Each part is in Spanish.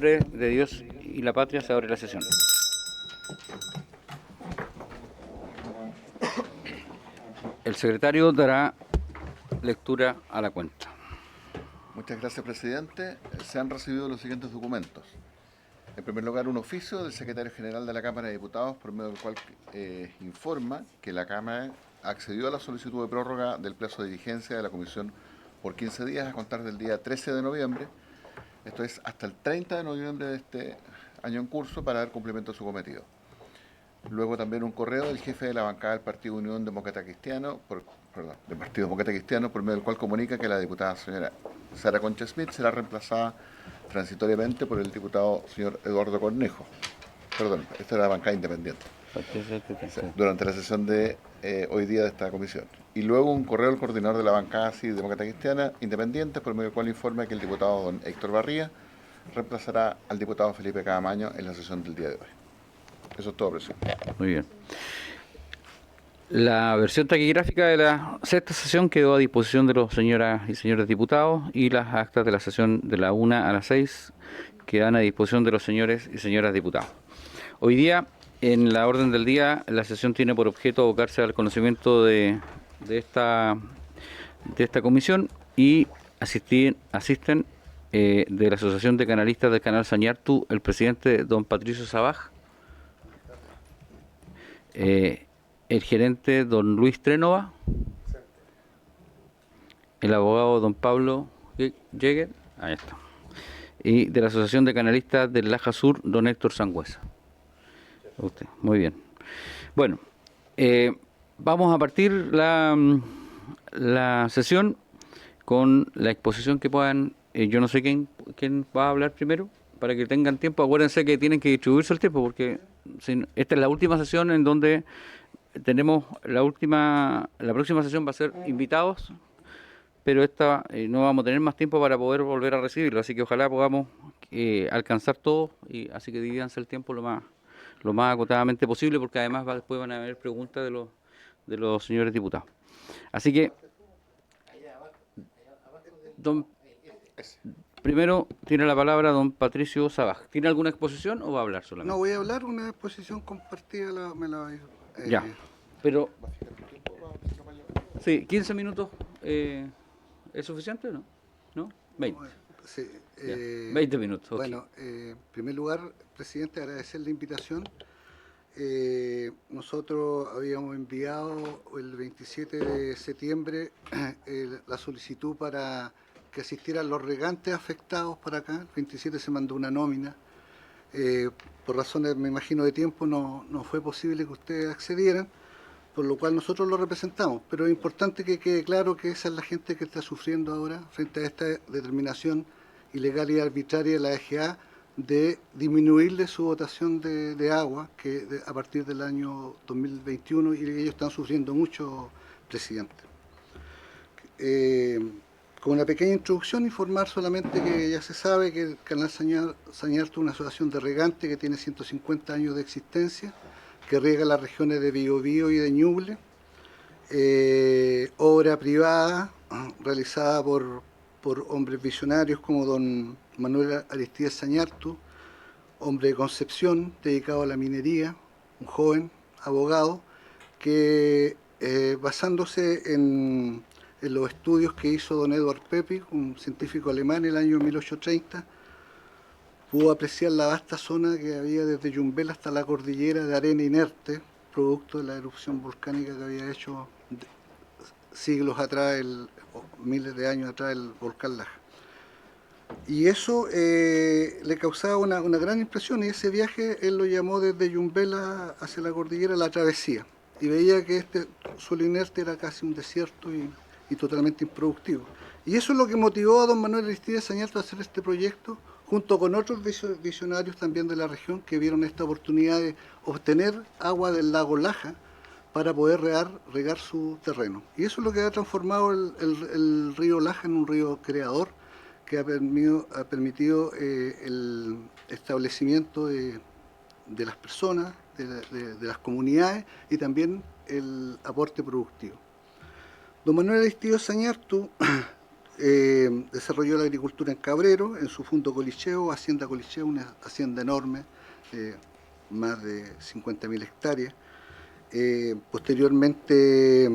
nombre de Dios y la patria se abre la sesión. El secretario dará lectura a la cuenta. Muchas gracias, presidente. Se han recibido los siguientes documentos. En primer lugar, un oficio del secretario general de la Cámara de Diputados, por medio del cual informa que la Cámara accedió a la solicitud de prórroga del plazo de vigencia de la Comisión por 15 días a contar del día 13 de noviembre, esto es hasta el 30 de noviembre de este año en curso, para dar cumplimiento a su cometido. Luego también un correo del jefe de la bancada del Partido Unión Demócrata Cristiano, del Partido Demócrata Cristiano, por medio del cual comunica que la diputada señora Sara Concha Smith será reemplazada transitoriamente por el diputado señor Eduardo Cornejo. Perdón, esta era la bancada independiente. Durante la sesión de hoy día de esta comisión. Y luego un correo del coordinador de la bancada Demócrata Cristiana independiente, por medio del cual informa que el diputado don Héctor Barría reemplazará al diputado Felipe Cadamaño en la sesión del día de hoy. Eso es todo, presidente. Muy bien. La versión taquigráfica de la sexta sesión quedó a disposición de los señoras y señores diputados, y las actas de la sesión de la 1 a las 6 quedan a disposición de los señores y señoras diputados. Hoy día, en la orden del día, la sesión tiene por objeto abocarse al conocimiento de esta comisión, y asisten de la Asociación de Canalistas del Canal Sañartu el presidente don Patricio Sabaj, el gerente don Luis Trénova, el abogado don Pablo Jäger, ahí está, y de la Asociación de Canalistas del Laja Sur don Héctor Sangüesa. Usted, muy bien. Bueno, vamos a partir la sesión con la exposición que puedan. Yo no sé quién va a hablar primero, para que tengan tiempo. Acuérdense que tienen que distribuirse el tiempo, porque esta es la última sesión en donde tenemos la próxima sesión va a ser invitados, pero esta no vamos a tener más tiempo para poder volver a recibirlo, así que ojalá podamos alcanzar todo, y así que divídanse el tiempo lo más acotadamente posible, porque además después van a haber preguntas de los señores diputados. Así que primero tiene la palabra don Patricio Sabaj. ¿Tiene alguna exposición o va a hablar solamente? No, voy a hablar una exposición compartida, ya, pero sí, 15 minutos ¿es suficiente o no? ¿No? 20. Sí, 20 minutos. Okay. Bueno, en primer lugar, presidente, agradecer la invitación. Nosotros habíamos enviado el 27 de septiembre la solicitud para que asistieran los regantes afectados para acá. El 27 se mandó una nómina. Por razones, me imagino, de tiempo no fue posible que ustedes accedieran, por lo cual nosotros lo representamos. Pero es importante que quede claro que esa es la gente que está sufriendo ahora frente a esta determinación ilegal y arbitraria de la EGA de disminuirle su dotación de agua a partir del año 2021, y ellos están sufriendo mucho, presidente. Con una pequeña introducción, informar solamente que ya se sabe que el Canal Sañartu es una asociación de regantes que tiene 150 años de existencia, que riega las regiones de Biobío y de Ñuble, obra privada realizada por hombres visionarios como don Manuel Aristides Sañartu, hombre de Concepción, dedicado a la minería, un joven abogado que basándose en los estudios que hizo don Eduard Pepy, un científico alemán, en el año 1830, pudo apreciar la vasta zona que había desde Yumbel hasta la cordillera de arena inerte, producto de la erupción volcánica que había hecho siglos atrás, miles de años atrás, el volcán Laja. Y eso le causaba una gran impresión, y ese viaje él lo llamó desde Yumbel hacia la cordillera la travesía, y veía que este suelo inerte era casi un desierto y totalmente improductivo. Y eso es lo que motivó a don Manuel Aristides Sañartu a hacer este proyecto, junto con otros visionarios también de la región, que vieron esta oportunidad de obtener agua del lago Laja para poder regar su terreno. Y eso es lo que ha transformado el río Laja en un río creador, que ha permitido el establecimiento de las personas, de las comunidades, y también el aporte productivo. Don Manuel Aristides Sañartu desarrolló la agricultura en Cabrero, en su Fundo Colicheo, Hacienda Colicheo, una hacienda enorme, más de 50.000 hectáreas. Posteriormente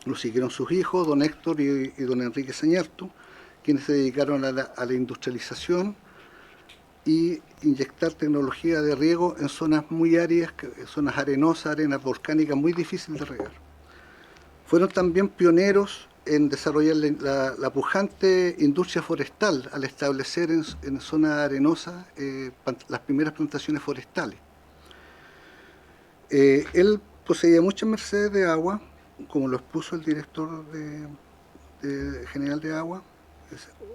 lo siguieron sus hijos, don Héctor y don Enrique Sañartu, quienes se dedicaron a la industrialización y inyectar tecnología de riego en zonas muy áridas, zonas arenosas, arenas volcánicas muy difíciles de regar. Fueron también pioneros en desarrollar la pujante industria forestal al establecer en zonas arenosas las primeras plantaciones forestales. Él poseía muchas mercedes de agua, como lo expuso el director general de agua,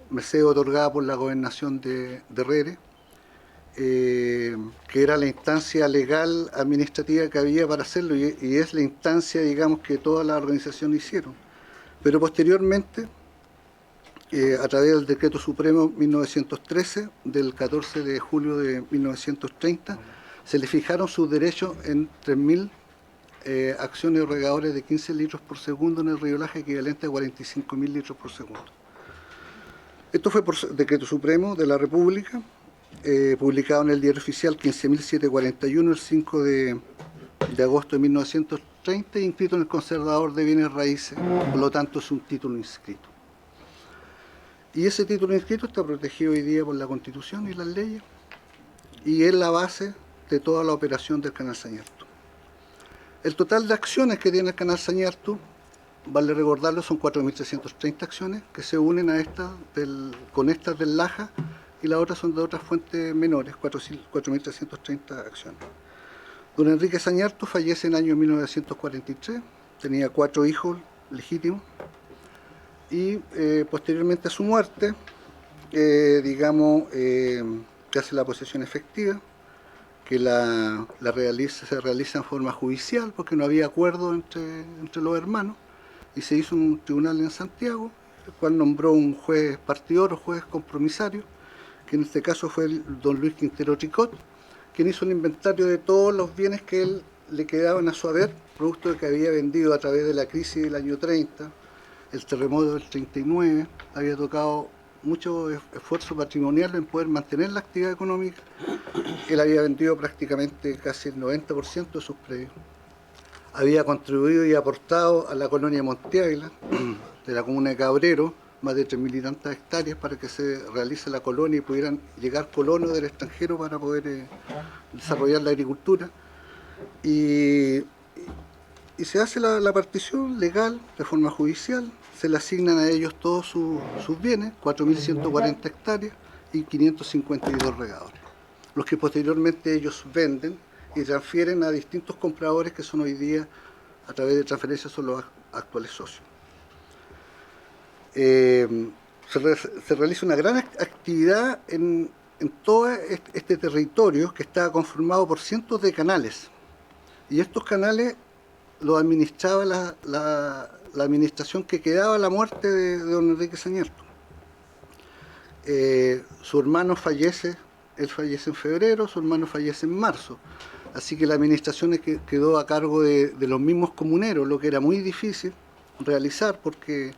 merced otorgada por la gobernación de Herrera, que era la instancia legal administrativa que había para hacerlo y es la instancia, digamos, que todas las organizaciones hicieron. Pero posteriormente, a través del Decreto Supremo 1913, del 14 de julio de 1930, se le fijaron sus derechos en 3.000 acciones de regadores de 15 litros por segundo en el riolaje, equivalente a 45.000 litros por segundo. Esto fue por Decreto Supremo de la República, publicado en el Diario Oficial 15.741 el 5 de agosto de 1930, inscrito en el Conservador de Bienes Raíces, por lo tanto es un título inscrito. Y ese título inscrito está protegido hoy día por la Constitución y las leyes, y es la base de toda la operación del Canal Sañartu. El total de acciones que tiene el Canal Sañartu, vale recordarlo, son 4.330 acciones que se unen a estas con estas del Laja, y las otras son de otras fuentes menores, 4.330 acciones. Don Enrique Sañartu fallece en el año 1943, tenía 4 hijos legítimos, y posteriormente a su muerte, que hace la posesión efectiva, que se realiza en forma judicial, porque no había acuerdo entre los hermanos, y se hizo un tribunal en Santiago, el cual nombró un juez partidor o juez compromisario, que en este caso fue don Luis Quintero Tricot, quien hizo un inventario de todos los bienes que él le quedaban a su haber, producto de que había vendido a través de la crisis del año 30, el terremoto del 39, había tocado mucho esfuerzo patrimonial en poder mantener la actividad económica. Él había vendido prácticamente casi el 90% de sus predios. Había contribuido y aportado a la colonia Monte Águila, de la comuna de Cabrero, más de 3.000 y tantas hectáreas para que se realice la colonia y pudieran llegar colonos del extranjero para poder desarrollar la agricultura. Y se hace la partición legal de forma judicial, se le asignan a ellos todos sus bienes, 4.140 hectáreas y 552 regadores, los que posteriormente ellos venden y transfieren a distintos compradores que son hoy día, a través de transferencias, son los actuales socios. Se realiza una gran actividad en todo este territorio, que está conformado por cientos de canales, y estos canales los administraba la administración que quedaba a la muerte de don Enrique Sañartu. Su hermano fallece, él fallece en febrero, su hermano fallece en marzo, así que la administración quedó a cargo de los mismos comuneros, lo que era muy difícil realizar porque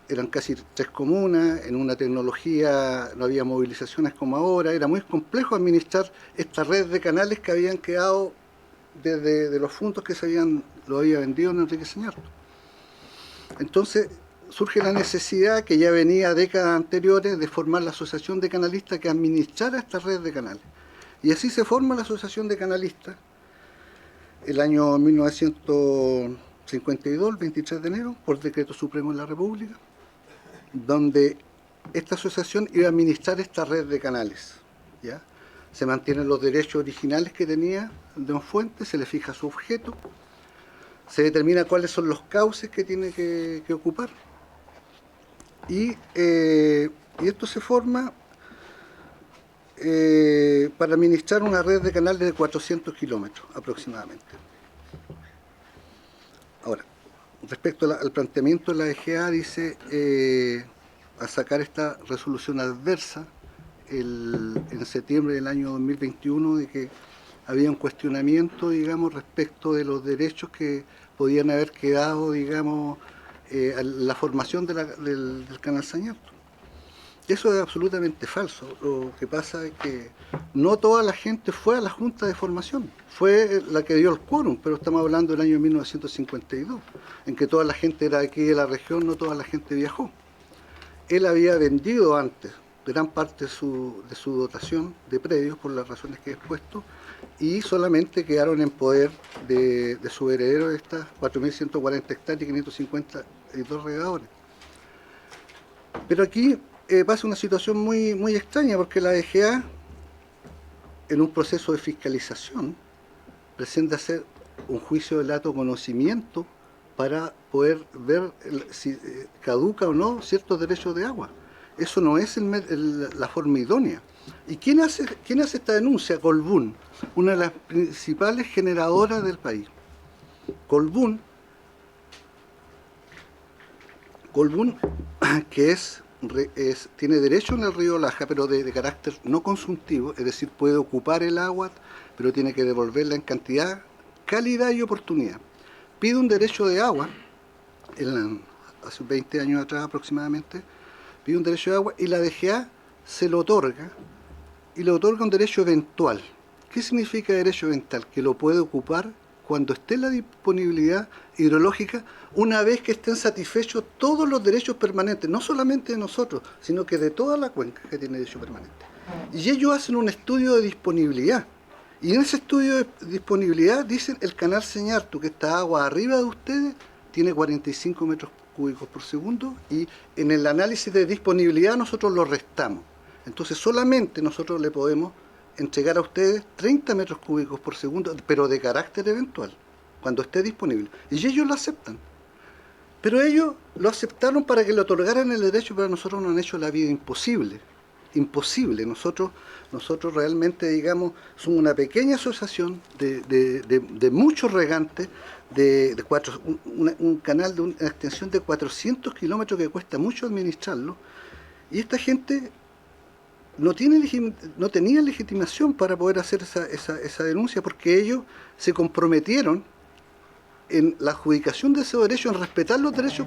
eran casi 3 comunas, en una tecnología no había movilizaciones como ahora, era muy complejo administrar esta red de canales que habían quedado desde los fondos que lo había vendido en Enrique Sañartu. Entonces surge la necesidad, que ya venía décadas anteriores, de formar la Asociación de Canalistas que administrara esta red de canales. Y así se forma la Asociación de Canalistas el año 1952, el 23 de enero, por Decreto Supremo de la República, donde esta asociación iba a administrar esta red de canales, ¿ya? Se mantienen los derechos originales que tenía Don Fuentes, se le fija su objeto, se determina cuáles son los cauces que tiene que ocupar, y esto se forma para administrar una red de canales de 400 kilómetros aproximadamente. Ahora, respecto al planteamiento de la EGA, dice a sacar esta resolución adversa en septiembre del año 2021, de que había un cuestionamiento, digamos, respecto de los derechos que podían haber quedado, digamos, a la formación del canal Sañartu. Eso es absolutamente falso. Lo que pasa es que no toda la gente fue a la Junta de Formación, fue la que dio el quórum, pero estamos hablando del año 1952, en que toda la gente era aquí de la región, no toda la gente viajó. Él había vendido antes gran parte de su dotación de predios por las razones que he expuesto, y solamente quedaron en poder de su heredero de estas 4.140 hectáreas y 552 regadores. Pero aquí pasa una situación muy extraña, porque la DGA, en un proceso de fiscalización, pretende hacer un juicio de lato conocimiento para poder ver si caduca o no ciertos derechos de agua. Eso no es la forma idónea. ¿Y quién hace esta denuncia? Colbún, una de las principales generadoras del país. Colbún, que tiene derecho en el río Laja, pero de carácter no consultivo, es decir, puede ocupar el agua, pero tiene que devolverla en cantidad, calidad y oportunidad. Pide un derecho de agua, hace 20 años atrás aproximadamente, pide un derecho de agua y la DGA se lo otorga, y le otorga un derecho eventual. ¿Qué significa derecho eventual? Que lo puede ocupar cuando esté la disponibilidad hidrológica, una vez que estén satisfechos todos los derechos permanentes, no solamente de nosotros, sino que de toda la cuenca que tiene derecho permanente. Y ellos hacen un estudio de disponibilidad, y en ese estudio de disponibilidad dicen: el canal Sañartu, que está agua arriba de ustedes, tiene 45 metros cúbicos por segundo, y en el análisis de disponibilidad nosotros lo restamos. Entonces solamente nosotros le podemos entregar a ustedes 30 metros cúbicos por segundo, pero de carácter eventual, cuando esté disponible. Y ellos lo aceptan. Pero ellos lo aceptaron para que le otorgaran el derecho, pero a nosotros nos han hecho la vida imposible. Imposible. Nosotros realmente, digamos, somos una pequeña asociación de muchos regantes, un canal de una extensión de 400 kilómetros que cuesta mucho administrarlo, y esta gente no tenía legitimación para poder hacer esa denuncia, porque ellos se comprometieron en la adjudicación de ese derecho, en respetar los derechos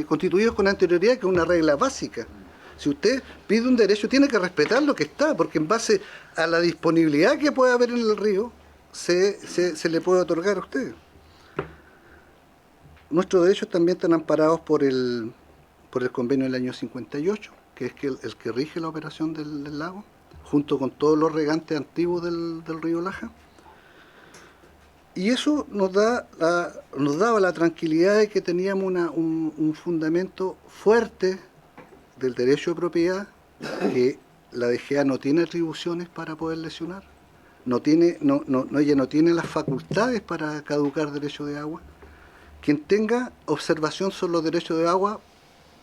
constituidos con anterioridad, que es una regla básica. Si usted pide un derecho, tiene que respetar lo que está, porque en base a la disponibilidad que puede haber en el río, se le puede otorgar a usted. Nuestros derechos también están amparados por el convenio del año 58, que es el que rige la operación del lago, junto con todos los regantes antiguos del río Laja. Y eso nos daba la tranquilidad de que teníamos un fundamento fuerte del derecho de propiedad, que la DGA no tiene atribuciones para poder lesionar, ella no tiene las facultades para caducar derecho de agua. Quien tenga observación sobre los derechos de agua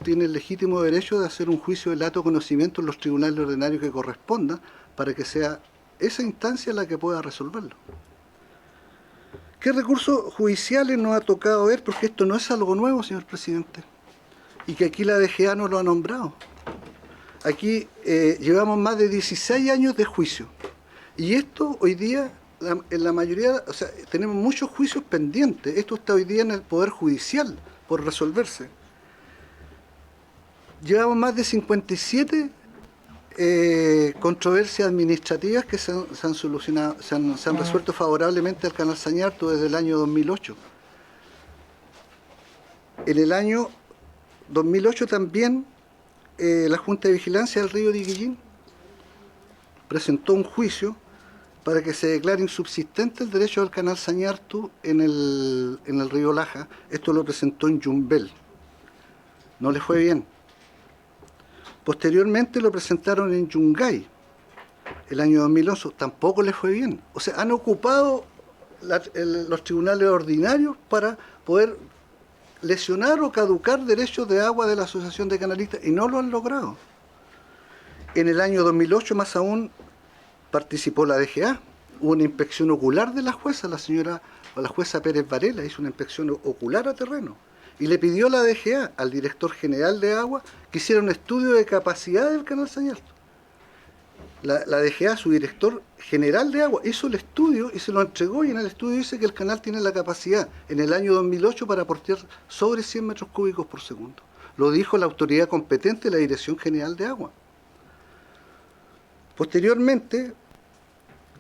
tiene el legítimo derecho de hacer un juicio de lato conocimiento en los tribunales ordinarios que correspondan, para que sea esa instancia la que pueda resolverlo. ¿Qué recursos judiciales nos ha tocado ver? Porque esto no es algo nuevo, señor presidente, y que aquí la DGA no lo ha nombrado. Aquí llevamos más de 16 años de juicio, y esto hoy día, en la mayoría, o sea, tenemos muchos juicios pendientes. Esto está hoy día en el Poder Judicial por resolverse. Llevamos más de 57 controversias administrativas que se han solucionado, se han resuelto favorablemente al canal Sañartu desde el año 2008. En el año 2008 también la Junta de Vigilancia del río Diguillín presentó un juicio para que se declare insubsistente el derecho del canal Sañartu en el río Laja. Esto lo presentó en Yumbel. No le fue bien. Posteriormente lo presentaron en Yungay, el año 2011, tampoco les fue bien. O sea, han ocupado los tribunales ordinarios para poder lesionar o caducar derechos de agua de la Asociación de Canalistas, y no lo han logrado. En el año 2008, más aún, participó la DGA. Hubo una inspección ocular de la jueza, la jueza Pérez Varela hizo una inspección ocular a terreno, y le pidió a la DGA, al director general de agua, que hiciera un estudio de capacidad del canal Sañartu. La DGA, su director general de agua, hizo el estudio y se lo entregó, y en el estudio dice que el canal tiene la capacidad en el año 2008 para aportar sobre 100 metros cúbicos por segundo. Lo dijo la autoridad competente, la Dirección General de Agua. Posteriormente,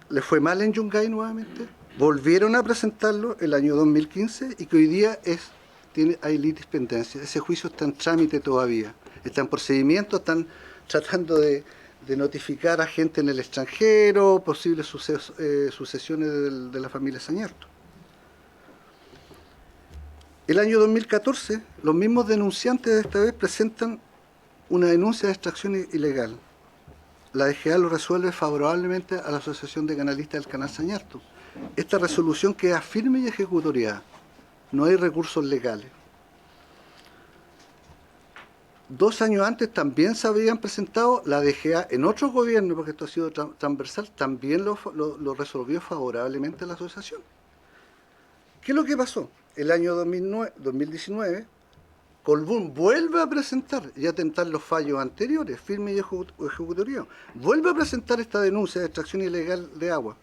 le fue mal en Yungay nuevamente, volvieron a presentarlo el año 2015 y que hoy día hay litispendencia. Ese juicio está en trámite todavía, está en procedimiento, están tratando de notificar a gente en el extranjero, posibles sucesiones de la familia Sañarto. El año 2014, los mismos denunciantes de esta vez presentan una denuncia de extracción ilegal. La DGA lo resuelve favorablemente a la Asociación de Canalistas del Canal Sañarto. Esta resolución queda firme y ejecutoriada. No hay recursos legales. 2 años antes también se habían presentado, la DGA en otros gobiernos, porque esto ha sido transversal, también lo resolvió favorablemente la asociación. ¿Qué es lo que pasó? El año 2019, Colbún vuelve a presentar y a tentar los fallos anteriores, firme y ejecutorio. Vuelve a presentar esta denuncia de extracción ilegal de agua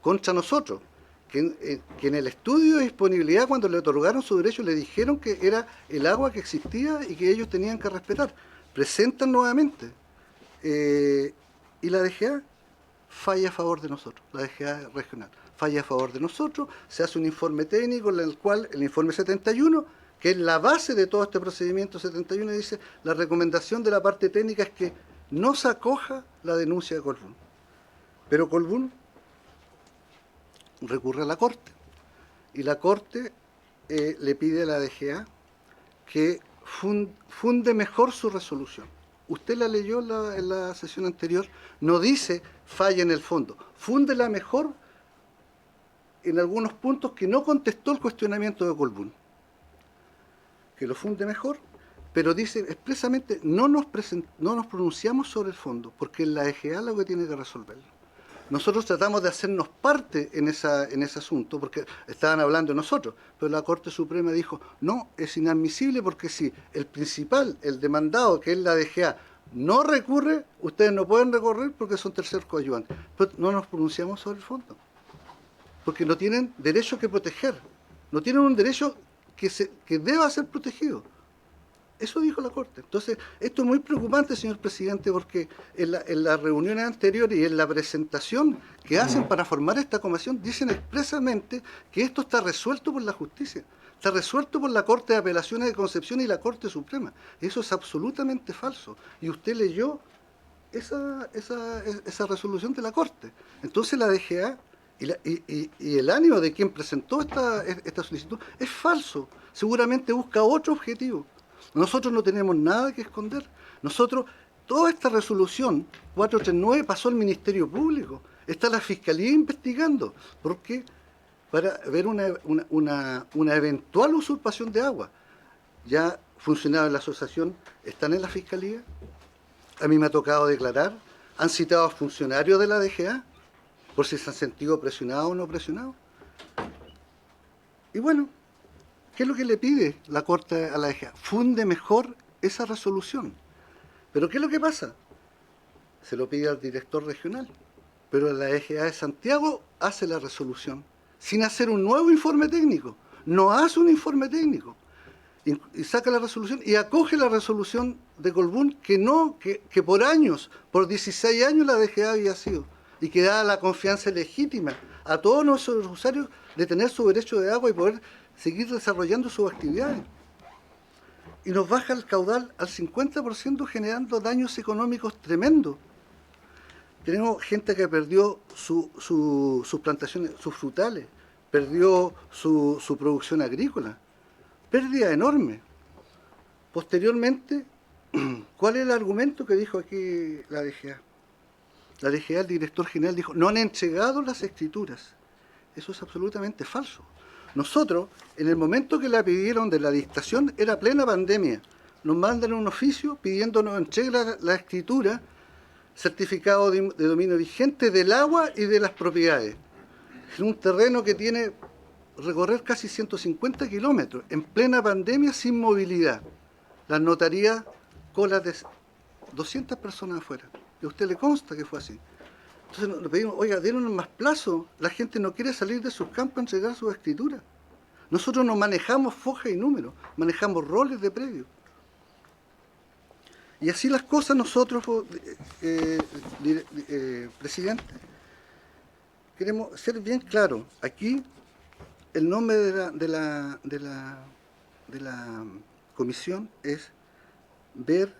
contra nosotros, que en el estudio de disponibilidad, cuando le otorgaron su derecho, le dijeron que era el agua que existía y que ellos tenían que respetar. Presentan nuevamente. Y la DGA falla a favor de nosotros, la DGA regional. Falla a favor de nosotros, se hace un informe técnico en el cual el informe 71, que es la base de todo este procedimiento 71, dice, la recomendación de la parte técnica es que no se acoja la denuncia de Colbún. Pero Colbún recurre a la Corte, y la Corte le pide a la DGA que funde mejor su resolución. Usted la leyó en la sesión anterior, no dice falla en el fondo, fúndela mejor en algunos puntos que no contestó el cuestionamiento de Colbún. Que lo funde mejor, pero dice expresamente no nos pronunciamos sobre el fondo, porque es la DGA lo que tiene que resolverlo. Nosotros tratamos de hacernos parte en ese asunto, porque estaban hablando de nosotros, pero la Corte Suprema dijo, no, es inadmisible, porque si el principal, el demandado, que es la DGA, no recurre, ustedes no pueden recorrer porque son terceros coadyuvantes. Pero no nos pronunciamos sobre el fondo, porque no tienen derecho que proteger, no tienen un derecho que deba ser protegido. Eso dijo la Corte. Entonces, esto es muy preocupante, señor presidente, porque en las reuniones anteriores y en la presentación que hacen para formar esta comisión, dicen expresamente que esto está resuelto por la justicia, está resuelto por la Corte de Apelaciones de Concepción y la Corte Suprema. Eso es absolutamente falso. Y usted leyó esa resolución de la Corte. Entonces la DGA y el ánimo de quien presentó esta solicitud es falso. Seguramente busca otro objetivo. Nosotros no tenemos nada que esconder. Nosotros, toda esta resolución 439 pasó al Ministerio Público. Está la Fiscalía investigando. ¿Por qué? Para ver una eventual usurpación de agua. Ya funcionarios de la asociación están en la Fiscalía. A mí me ha tocado declarar. Han citado a funcionarios de la DGA por si se han sentido presionados o no presionados. Y bueno, ¿qué es lo que le pide la Corte a la DGA? Funde mejor esa resolución. Pero ¿qué es lo que pasa? Se lo pide al director regional, pero la DGA de Santiago hace la resolución sin hacer un nuevo informe técnico. No hace un informe técnico. Y saca la resolución y acoge la resolución de Colbún que por años, por 16 años la DGA había sido, y que da la confianza legítima a todos nuestros usuarios de tener su derecho de agua y poder seguir desarrollando sus actividades. Y nos baja el caudal al 50%, generando daños económicos tremendos. Tenemos gente que perdió sus plantaciones, sus frutales, perdió su producción agrícola. Pérdida enorme. Posteriormente, ¿cuál es el argumento que dijo aquí la DGA? La DGA, el director general, dijo, no han entregado las escrituras. Eso es absolutamente falso. Nosotros, en el momento que la pidieron de la dictación, era plena pandemia. Nos mandan un oficio pidiéndonos entregue la escritura, certificado de dominio vigente del agua y de las propiedades. En un terreno que tiene recorrer casi 150 kilómetros, en plena pandemia, sin movilidad. Las notarías, colas de 200 personas afuera. Y a usted le consta que fue así. Entonces le pedimos, oiga, denos más plazo. La gente no quiere salir de sus campos a entregar sus escrituras. Nosotros no manejamos fojas y números, manejamos roles de predio. Y así las cosas nosotros, presidente, queremos ser bien claros. Aquí el nombre de la comisión es ver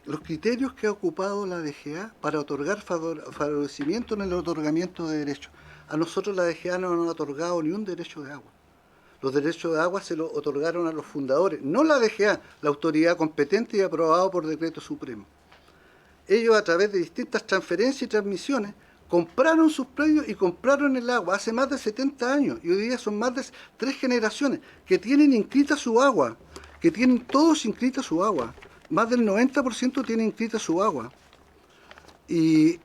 los criterios que ha ocupado la DGA para otorgar favorecimiento en el otorgamiento de derechos. A nosotros la DGA no nos ha otorgado ni un derecho de agua. Los derechos de agua se los otorgaron a los fundadores, no la DGA, la autoridad competente y aprobado por decreto supremo. Ellos, a través de distintas transferencias y transmisiones, compraron sus predios y compraron el agua hace más de 70 años. Y hoy día son más de 3 generaciones que tienen inscrita su agua, que tienen todos inscrita su agua. Más del 90% tienen inscrita su agua. Y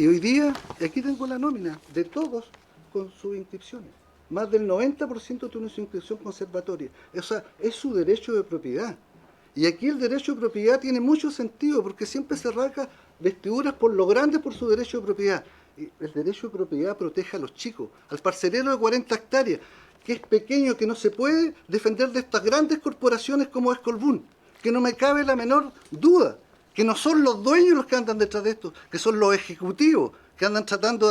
hoy día, aquí tengo la nómina de todos con sus inscripciones. Más del 90% tiene su inscripción conservatoria. O sea, es su derecho de propiedad. Y aquí el derecho de propiedad tiene mucho sentido, porque siempre se rasga vestiduras por lo grande por su derecho de propiedad. Y el derecho de propiedad protege a los chicos, al parcelero de 40 hectáreas, que es pequeño, que no se puede defender de estas grandes corporaciones como es Colbún, que no me cabe la menor duda, que no son los dueños los que andan detrás de esto, que son los ejecutivos, que andan tratando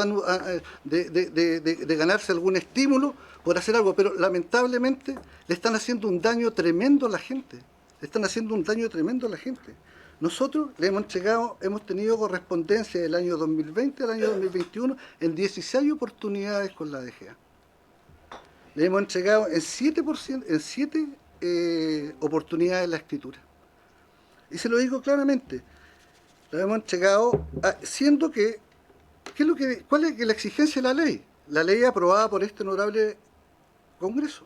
de ganarse algún estímulo por hacer algo, pero lamentablemente le están haciendo un daño tremendo a la gente. Le están haciendo un daño tremendo a la gente. Nosotros le hemos entregado, hemos tenido correspondencia del año 2020 al año 2021 en 16 oportunidades con la DGA. Le hemos entregado en 7 oportunidades la escritura. Y se lo digo claramente, la hemos entregado siendo que ¿cuál es la exigencia de la ley? La ley aprobada por este honorable Congreso.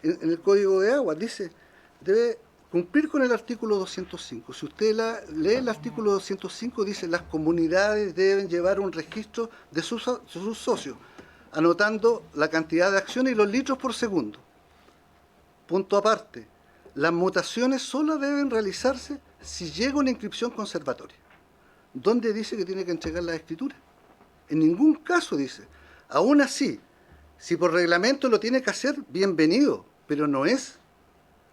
En el Código de Aguas dice, debe cumplir con el artículo 205. Si usted lee el artículo 205, dice, las comunidades deben llevar un registro de sus socios, anotando la cantidad de acciones y los litros por segundo. Punto aparte, las mutaciones solo deben realizarse si llega una inscripción conservatoria. ¿Dónde dice que tiene que entregar la escritura? En ningún caso dice. Aún así, si por reglamento lo tiene que hacer, bienvenido, pero no es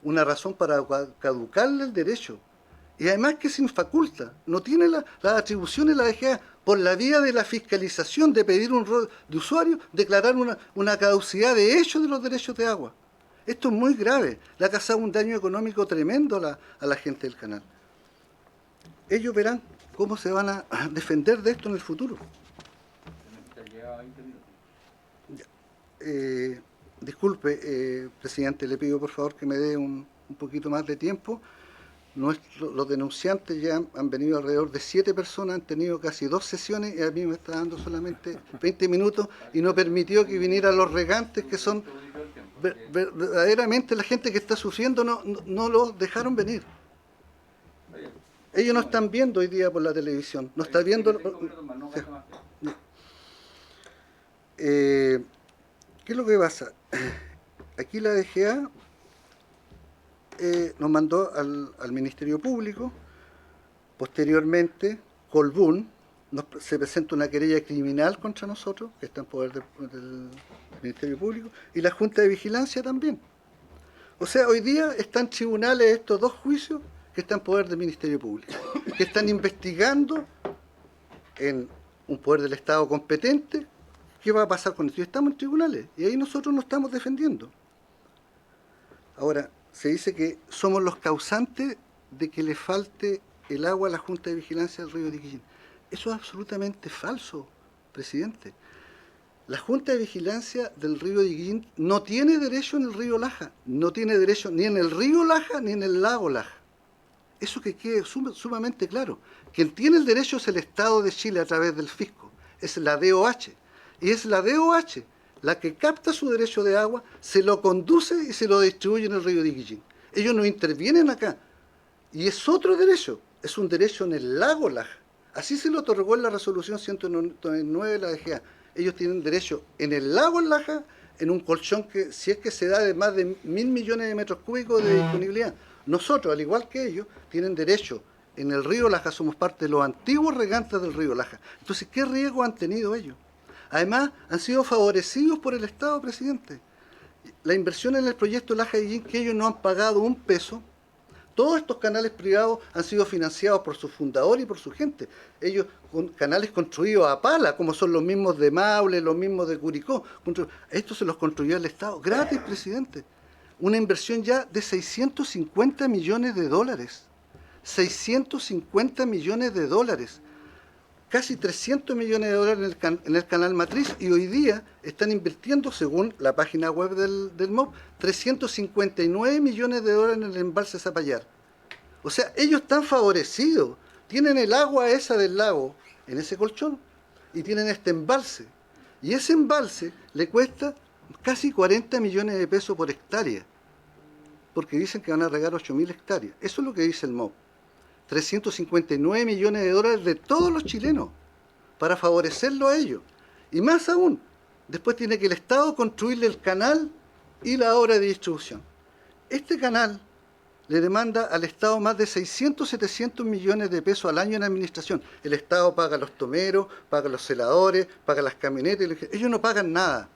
una razón para caducarle el derecho. Y además que sin faculta, no tiene las atribuciones la DGA por la vía de la fiscalización, de pedir un rol de usuario, declarar una caducidad de hecho de los derechos de agua. Esto es muy grave, le ha causado un daño económico tremendo a la gente del canal. Ellos verán cómo se van a defender de esto en el futuro. Disculpe, presidente, le pido por favor que me dé un poquito más de tiempo. Los denunciantes ya han venido alrededor de 7 personas, han tenido casi 2 sesiones y a mí me está dando solamente 20 minutos y no permitió que vinieran los regantes, que son verdaderamente la gente que está sufriendo, no los dejaron venir. Ellos no están viendo hoy día por la televisión, no están viendo... ¿Qué es lo que pasa? Aquí la DGA nos mandó al Ministerio Público. Posteriormente, Colbún se presenta una querella criminal contra nosotros, que está en poder del Ministerio Público, y la Junta de Vigilancia también. O sea, hoy día están en tribunales estos 2 juicios que están en poder del Ministerio Público, que están investigando en un poder del Estado competente qué va a pasar con esto. Y estamos en tribunales, y ahí nosotros nos estamos defendiendo. Ahora, se dice que somos los causantes de que le falte el agua a la Junta de Vigilancia del río Diquillín. Eso es absolutamente falso, presidente. La Junta de Vigilancia del río Diquillín no tiene derecho en el río Laja, no tiene derecho ni en el río Laja ni en el lago Laja. Eso que quede sumamente claro. Quien tiene el derecho es el Estado de Chile a través del fisco, es la DOH. Y es la DOH la que capta su derecho de agua, se lo conduce y se lo distribuye en el río Diquillín. Ellos no intervienen acá. Y es otro derecho, es un derecho en el lago Laja. Así se lo otorgó en la resolución 199 de la DGA. Ellos tienen derecho en el lago Laja, en un colchón que, si es que se da de más de 1.000 millones de metros cúbicos de disponibilidad. Nosotros, al igual que ellos, tienen derecho en el río Laja, somos parte de los antiguos regantes del río Laja. Entonces, ¿qué riesgo han tenido ellos? Además, han sido favorecidos por el Estado, presidente. La inversión en el proyecto Laja-Guillín, que ellos no han pagado un peso. Todos estos canales privados han sido financiados por su fundador y por su gente. Ellos, con canales construidos a pala, como son los mismos de Maule, los mismos de Curicó. Estos se los construyó el Estado, gratis, presidente. Una inversión ya de 650 millones de dólares. 650 millones de dólares. Casi 300 millones de dólares en el canal matriz, y hoy día están invirtiendo, según la página web del MOB, 359 millones de dólares en el embalse Zapallar. O sea, ellos están favorecidos, tienen el agua esa del lago en ese colchón y tienen este embalse. Y ese embalse le cuesta casi 40 millones de pesos por hectárea, porque dicen que van a regar 8.000 hectáreas. Eso es lo que dice el MOB. 359 millones de dólares de todos los chilenos para favorecerlo a ellos. Y más aún, después tiene que el Estado construirle el canal y la obra de distribución. Este canal le demanda al Estado más de 600, 700 millones de pesos al año en administración. El Estado paga los tomeros, paga los celadores, paga las camionetas. Ellos no pagan nada.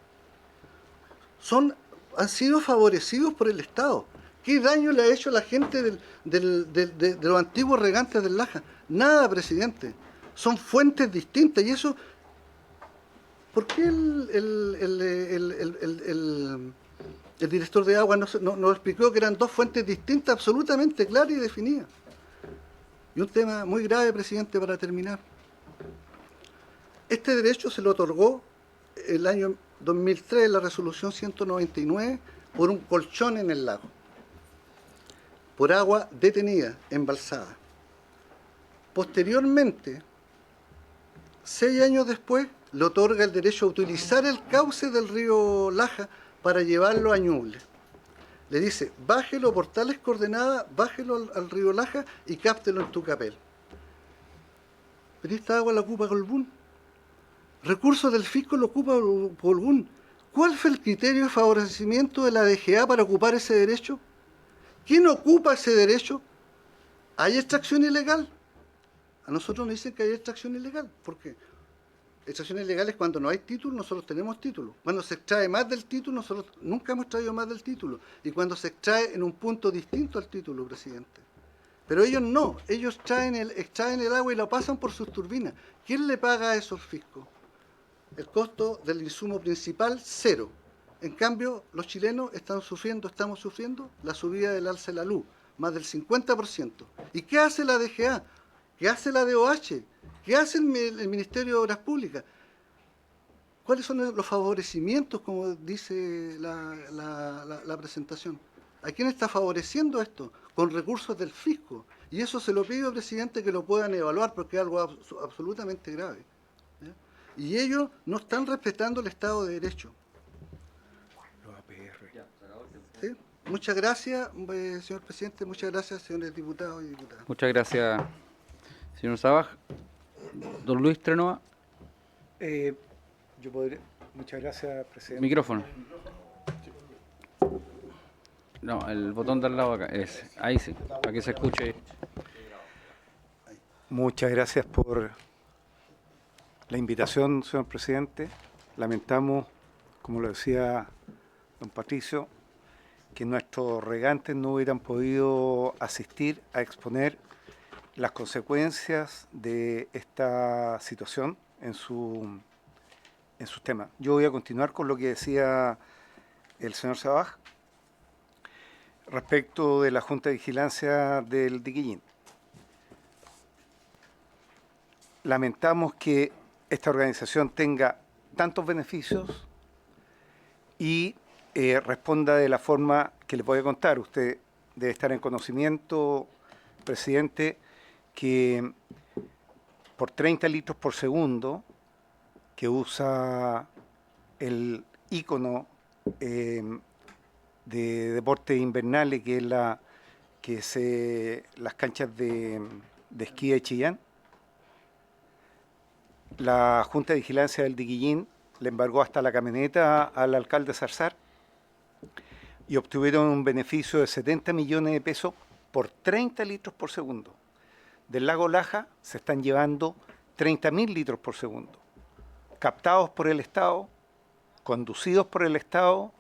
Han sido favorecidos por el Estado. ¿Qué daño le ha hecho a la gente de los antiguos regantes del Laja? Nada, presidente. Son fuentes distintas. Y eso, ¿por qué el director de agua no explicó que eran dos fuentes distintas, absolutamente claras y definidas? Y un tema muy grave, presidente, para terminar. Este derecho se lo otorgó el año 2003, la resolución 199, por un colchón en el lago, por agua detenida, embalsada. Posteriormente, 6 años después, le otorga el derecho a utilizar el cauce del río Laja para llevarlo a Ñuble. Le dice, bájelo por tales coordenadas, bájelo al río Laja y cáptelo en Tucapel. Pero esta agua la ocupa Colbún. Recursos del fisco lo ocupa Colbún. ¿Cuál fue el criterio de favorecimiento de la DGA para ocupar ese derecho? ¿Quién ocupa ese derecho? ¿Hay extracción ilegal? A nosotros nos dicen que hay extracción ilegal. ¿Por qué? Extracción ilegal es cuando no hay título, nosotros tenemos título. Cuando se extrae más del título, nosotros nunca hemos traído más del título. Y cuando se extrae en un punto distinto al título, presidente. Pero ellos no, ellos extraen el agua y lo pasan por sus turbinas. ¿Quién le paga a eso al fisco? El costo del insumo principal, cero. En cambio, los chilenos estamos sufriendo la subida del alza de la luz, más del 50%. ¿Y qué hace la DGA? ¿Qué hace la DOH? ¿Qué hace el Ministerio de Obras Públicas? ¿Cuáles son los favorecimientos, como dice la presentación? ¿A quién está favoreciendo esto? Con recursos del fisco. Y eso se lo pido, presidente, que lo puedan evaluar, porque es algo absolutamente grave. ¿Ya? Y ellos no están respetando el Estado de Derecho. ¿Sí? Muchas gracias, señor presidente. Muchas gracias, señores diputados y diputadas. Muchas gracias, señor Sabaj. Don Luis Trenoa. Muchas gracias, presidente. Micrófono. No, el botón de al lado acá. Ese. Ahí sí, para que se escuche. Muchas gracias por la invitación, señor presidente. Lamentamos, como lo decía don Patricio, que nuestros regantes no hubieran podido asistir a exponer las consecuencias de esta situación en sus temas. Yo voy a continuar con lo que decía el señor Sabaj respecto de la Junta de Vigilancia del Diquillín. Lamentamos que esta organización tenga tantos beneficios y responda de la forma que les voy a contar. Usted debe estar en conocimiento, presidente, que por 30 litros por segundo que usa el ícono de deportes invernales, que es las canchas de esquí de Chillán, la Junta de Vigilancia del Diquillín le embargó hasta la camioneta al alcalde Zarzar y obtuvieron un beneficio de 70 millones de pesos por 30 litros por segundo. del lago Laja se están llevando 30.000 litros por segundo, captados por el Estado, conducidos por el Estado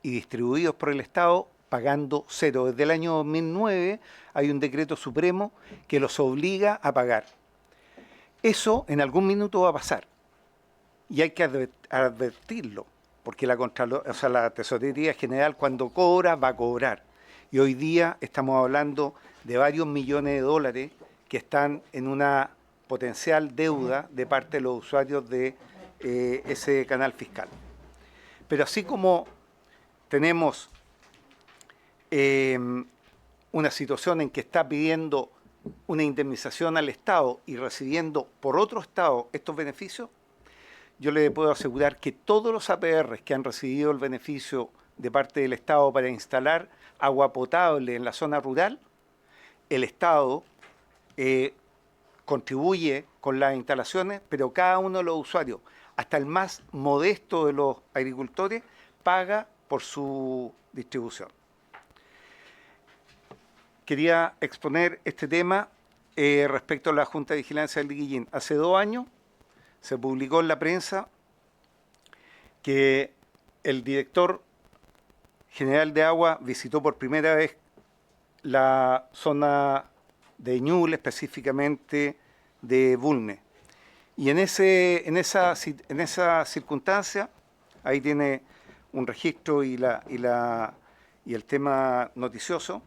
y distribuidos por el Estado, pagando cero. Desde el año 2009 hay un decreto supremo que los obliga a pagar. Eso en algún minuto va a pasar y hay que advertirlo, porque la Tesorería General cuando cobra va a cobrar. Y hoy día estamos hablando de varios millones de dólares que están en una potencial deuda de parte de los usuarios de ese canal fiscal. Pero así como tenemos una situación en que está pidiendo una indemnización al Estado y recibiendo por otro Estado estos beneficios, yo le puedo asegurar que todos los APRs que han recibido el beneficio de parte del Estado para instalar agua potable en la zona rural, el Estado contribuye con las instalaciones, pero cada uno de los usuarios, hasta el más modesto de los agricultores, paga por su distribución. Quería exponer este tema respecto a la Junta de Vigilancia del Liquillín. Hace 2 años se publicó en la prensa que el director general de agua visitó por primera vez la zona de Ñuble, específicamente de Bulne. Y en esa circunstancia, ahí tiene un registro y el tema noticioso,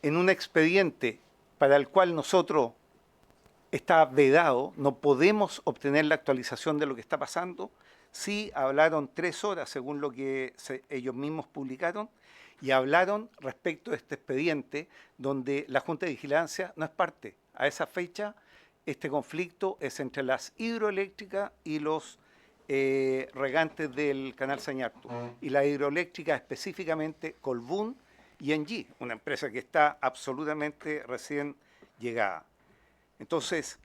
en un expediente para el cual nosotros está vedado, no podemos obtener la actualización de lo que está pasando. Sí hablaron 3 horas, según lo que ellos mismos publicaron, y hablaron respecto de este expediente, donde la Junta de Vigilancia no es parte. A esa fecha, este conflicto es entre las hidroeléctricas y los regantes del canal Sañartu. Y la hidroeléctrica específicamente Colbún y Engie, una empresa que está absolutamente recién llegada. Entonces,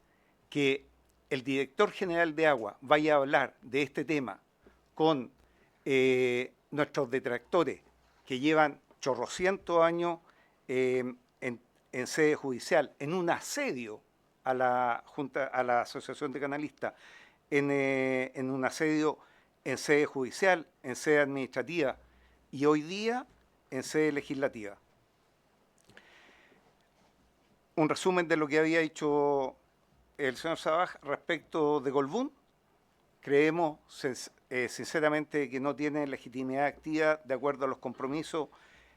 que el director general de agua vaya a hablar de este tema con nuestros detractores que llevan chorrocientos años en sede judicial, en un asedio a la Junta, a la Asociación de Canalistas, en un asedio en sede judicial, en sede administrativa y hoy día en sede legislativa. Un resumen de lo que había dicho el señor Sabaj respecto de Colbún. Creemos sinceramente que no tiene legitimidad activa de acuerdo a los compromisos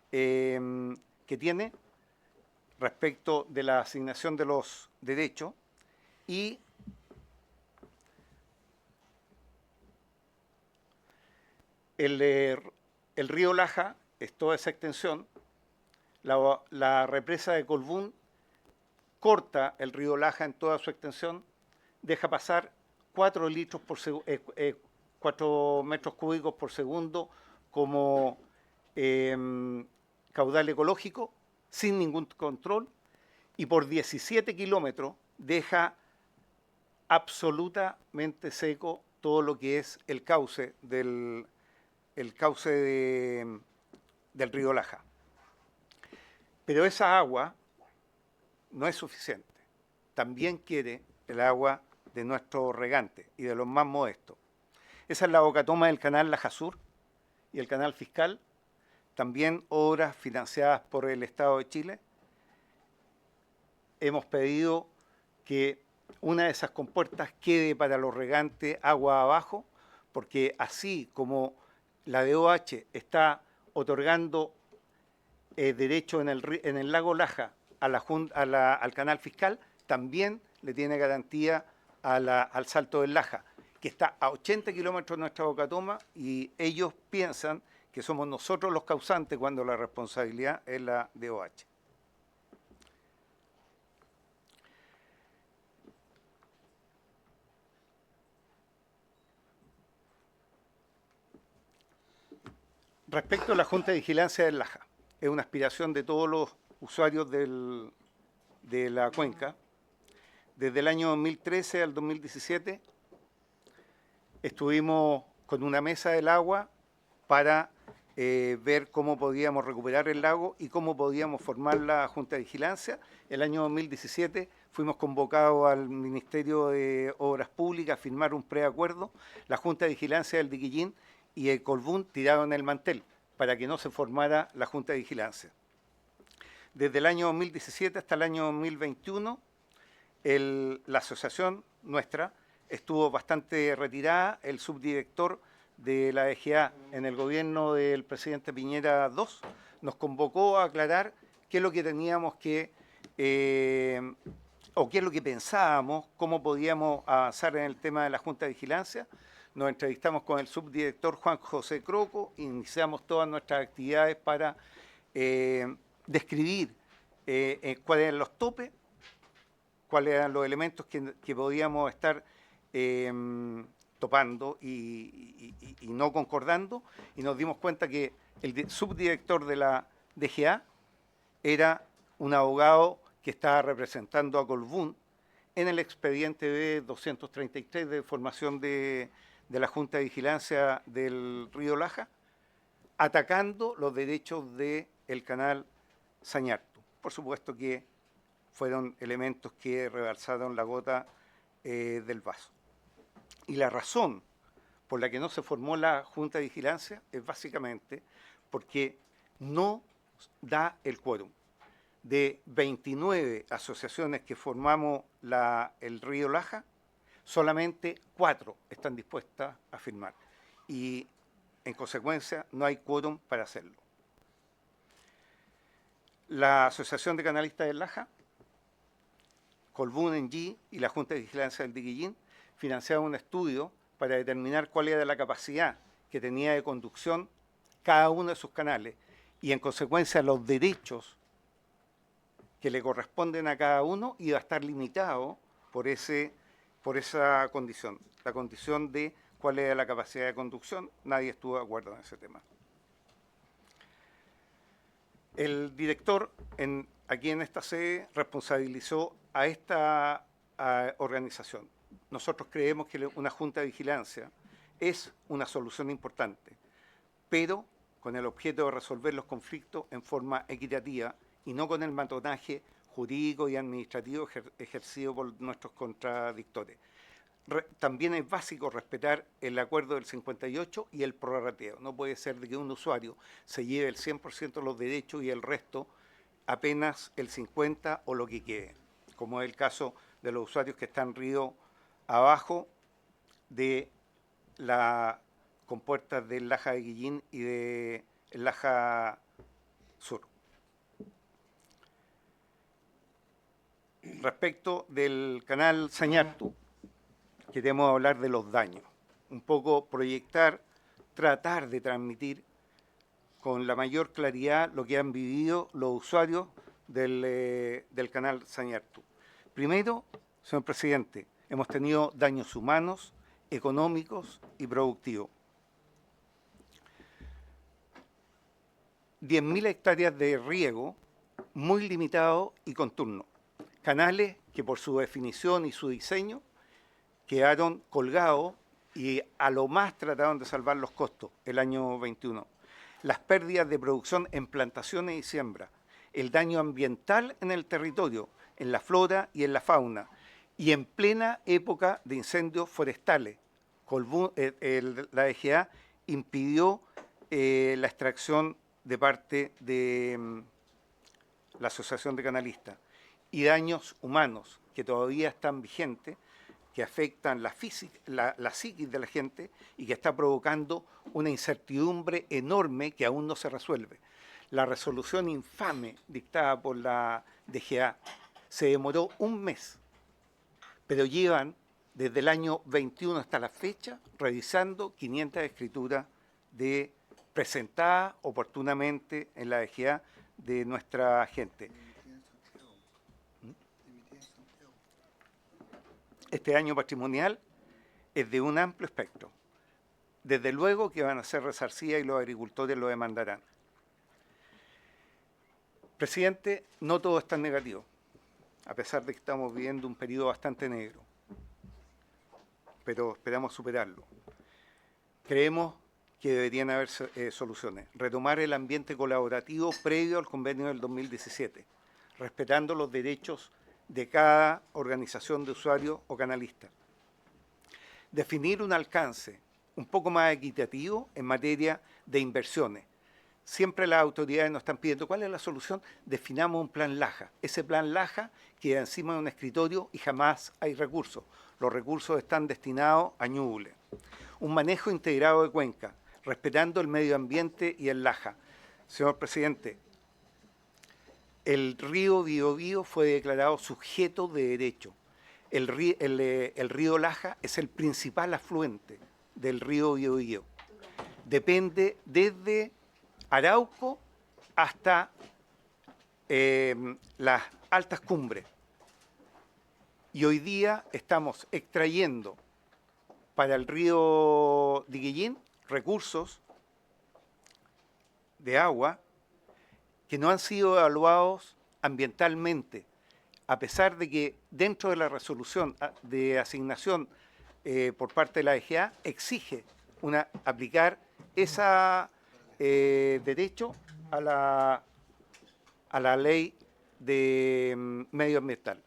que tiene respecto de la asignación de los derechos y el río Laja es toda esa extensión. La represa de Colbún corta el río Laja en toda su extensión, deja pasar 4 metros cúbicos por segundo como caudal ecológico, sin ningún control, y por 17 kilómetros deja absolutamente seco todo lo que es el cauce del río Laja. Pero esa agua no es suficiente. También quiere el agua de nuestros regantes y de los más modestos. Esa es la bocatoma del canal Laja Sur y el canal fiscal, también obras financiadas por el Estado de Chile. Hemos pedido que una de esas compuertas quede para los regantes agua abajo, porque así como la DOH está otorgando derecho en el lago Laja al canal fiscal, también le tiene garantía al Salto del Laja, que está a 80 kilómetros de nuestra bocatoma, y ellos piensan que somos nosotros los causantes cuando la responsabilidad es la DOH. Respecto a la Junta de Vigilancia del Laja, es una aspiración de todos los usuarios de la cuenca. Desde el año 2013 al 2017 estuvimos con una mesa del agua para ver cómo podíamos recuperar el lago y cómo podíamos formar la Junta de Vigilancia. El año 2017 fuimos convocados al Ministerio de Obras Públicas a firmar un preacuerdo. La Junta de Vigilancia del Diquillín y el Colbún tiraron el mantel para que no se formara la Junta de Vigilancia. Desde el año 2017 hasta el año 2021, la asociación nuestra estuvo bastante retirada. El subdirector de la EGA en el gobierno del presidente Piñera II nos convocó a aclarar qué es lo que teníamos que, o qué es lo que pensábamos, cómo podíamos avanzar en el tema de la Junta de Vigilancia. Nos entrevistamos con el subdirector Juan José Croco, iniciamos todas nuestras actividades para describir cuáles eran los topes, cuáles eran los elementos que podíamos estar topando y no concordando, y nos dimos cuenta que el subdirector de la DGA era un abogado que estaba representando a Colbún en el expediente B233 de formación de la Junta de Vigilancia del Río Laja, atacando los derechos del canal Sañartu. Por supuesto que fueron elementos que rebalsaron la gota del vaso. Y la razón por la que no se formó la Junta de Vigilancia es básicamente porque no da el quórum. De 29 asociaciones que formamos el Río Laja, solamente 4 están dispuestas a firmar. Y en consecuencia no hay quórum para hacerlo. La Asociación de Canalistas del Laja, Colbún NG y la Junta de Vigilancia del Diquillín financiaron un estudio para determinar cuál era la capacidad que tenía de conducción cada uno de sus canales y en consecuencia los derechos que le corresponden a cada uno iba a estar limitado por esa condición, la condición de cuál era la capacidad de conducción. Nadie estuvo de acuerdo en ese tema. El director aquí en esta sede responsabilizó a esta organización. Nosotros creemos que una Junta de Vigilancia es una solución importante, pero con el objeto de resolver los conflictos en forma equitativa y no con el matonaje jurídico y administrativo ejercido por nuestros contradictores. También es básico respetar el acuerdo del 58 y el prorrateo. No puede ser de que un usuario se lleve el 100% de los derechos y el resto apenas el 50% o lo que quede, como es el caso de los usuarios que están río abajo de las compuertas del Laja de Guillín y de Laja Sur. Respecto del canal Sañartu, queremos hablar de los daños, un poco proyectar, tratar de transmitir con la mayor claridad lo que han vivido los usuarios del canal Sañartu. Primero, señor presidente, hemos tenido daños humanos, económicos y productivos. 10.000 hectáreas de riego muy limitado y con turno. Canales que por su definición y su diseño quedaron colgados y a lo más trataron de salvar los costos el año 21. Las pérdidas de producción en plantaciones y siembra, el daño ambiental en el territorio, en la flora y en la fauna, y en plena época de incendios forestales. La EGA impidió la extracción de parte de la Asociación de Canalistas, y daños humanos que todavía están vigentes, que afectan la psiquis de la gente y que está provocando una incertidumbre enorme que aún no se resuelve. La resolución infame dictada por la DGA se demoró un mes, pero llevan desde el año 21 hasta la fecha revisando 500 escrituras presentadas oportunamente en la DGA de nuestra gente. Este año patrimonial es de un amplio espectro. Desde luego que van a ser resarcidas y los agricultores lo demandarán. Presidente, no todo es tan negativo, a pesar de que estamos viviendo un periodo bastante negro, pero esperamos superarlo. Creemos que deberían haber soluciones. Retomar el ambiente colaborativo previo al convenio del 2017, respetando los derechos de cada organización de usuarios o canalistas. Definir un alcance un poco más equitativo en materia de inversiones. Siempre las autoridades nos están pidiendo, ¿cuál es la solución? Definamos un plan Laja. Ese plan Laja queda encima de un escritorio y jamás hay recursos. Los recursos están destinados a Ñuble. Un manejo integrado de cuenca, respetando el medio ambiente y el Laja. Señor presidente, el río Biobío fue declarado sujeto de derecho. El río Laja es el principal afluente del río Biobío. Depende desde Arauco hasta las altas cumbres. Y hoy día estamos extrayendo para el río Diguillín recursos de agua que no han sido evaluados ambientalmente, a pesar de que dentro de la resolución de asignación por parte de la EGA exige aplicar ese derecho a la ley de medioambiental.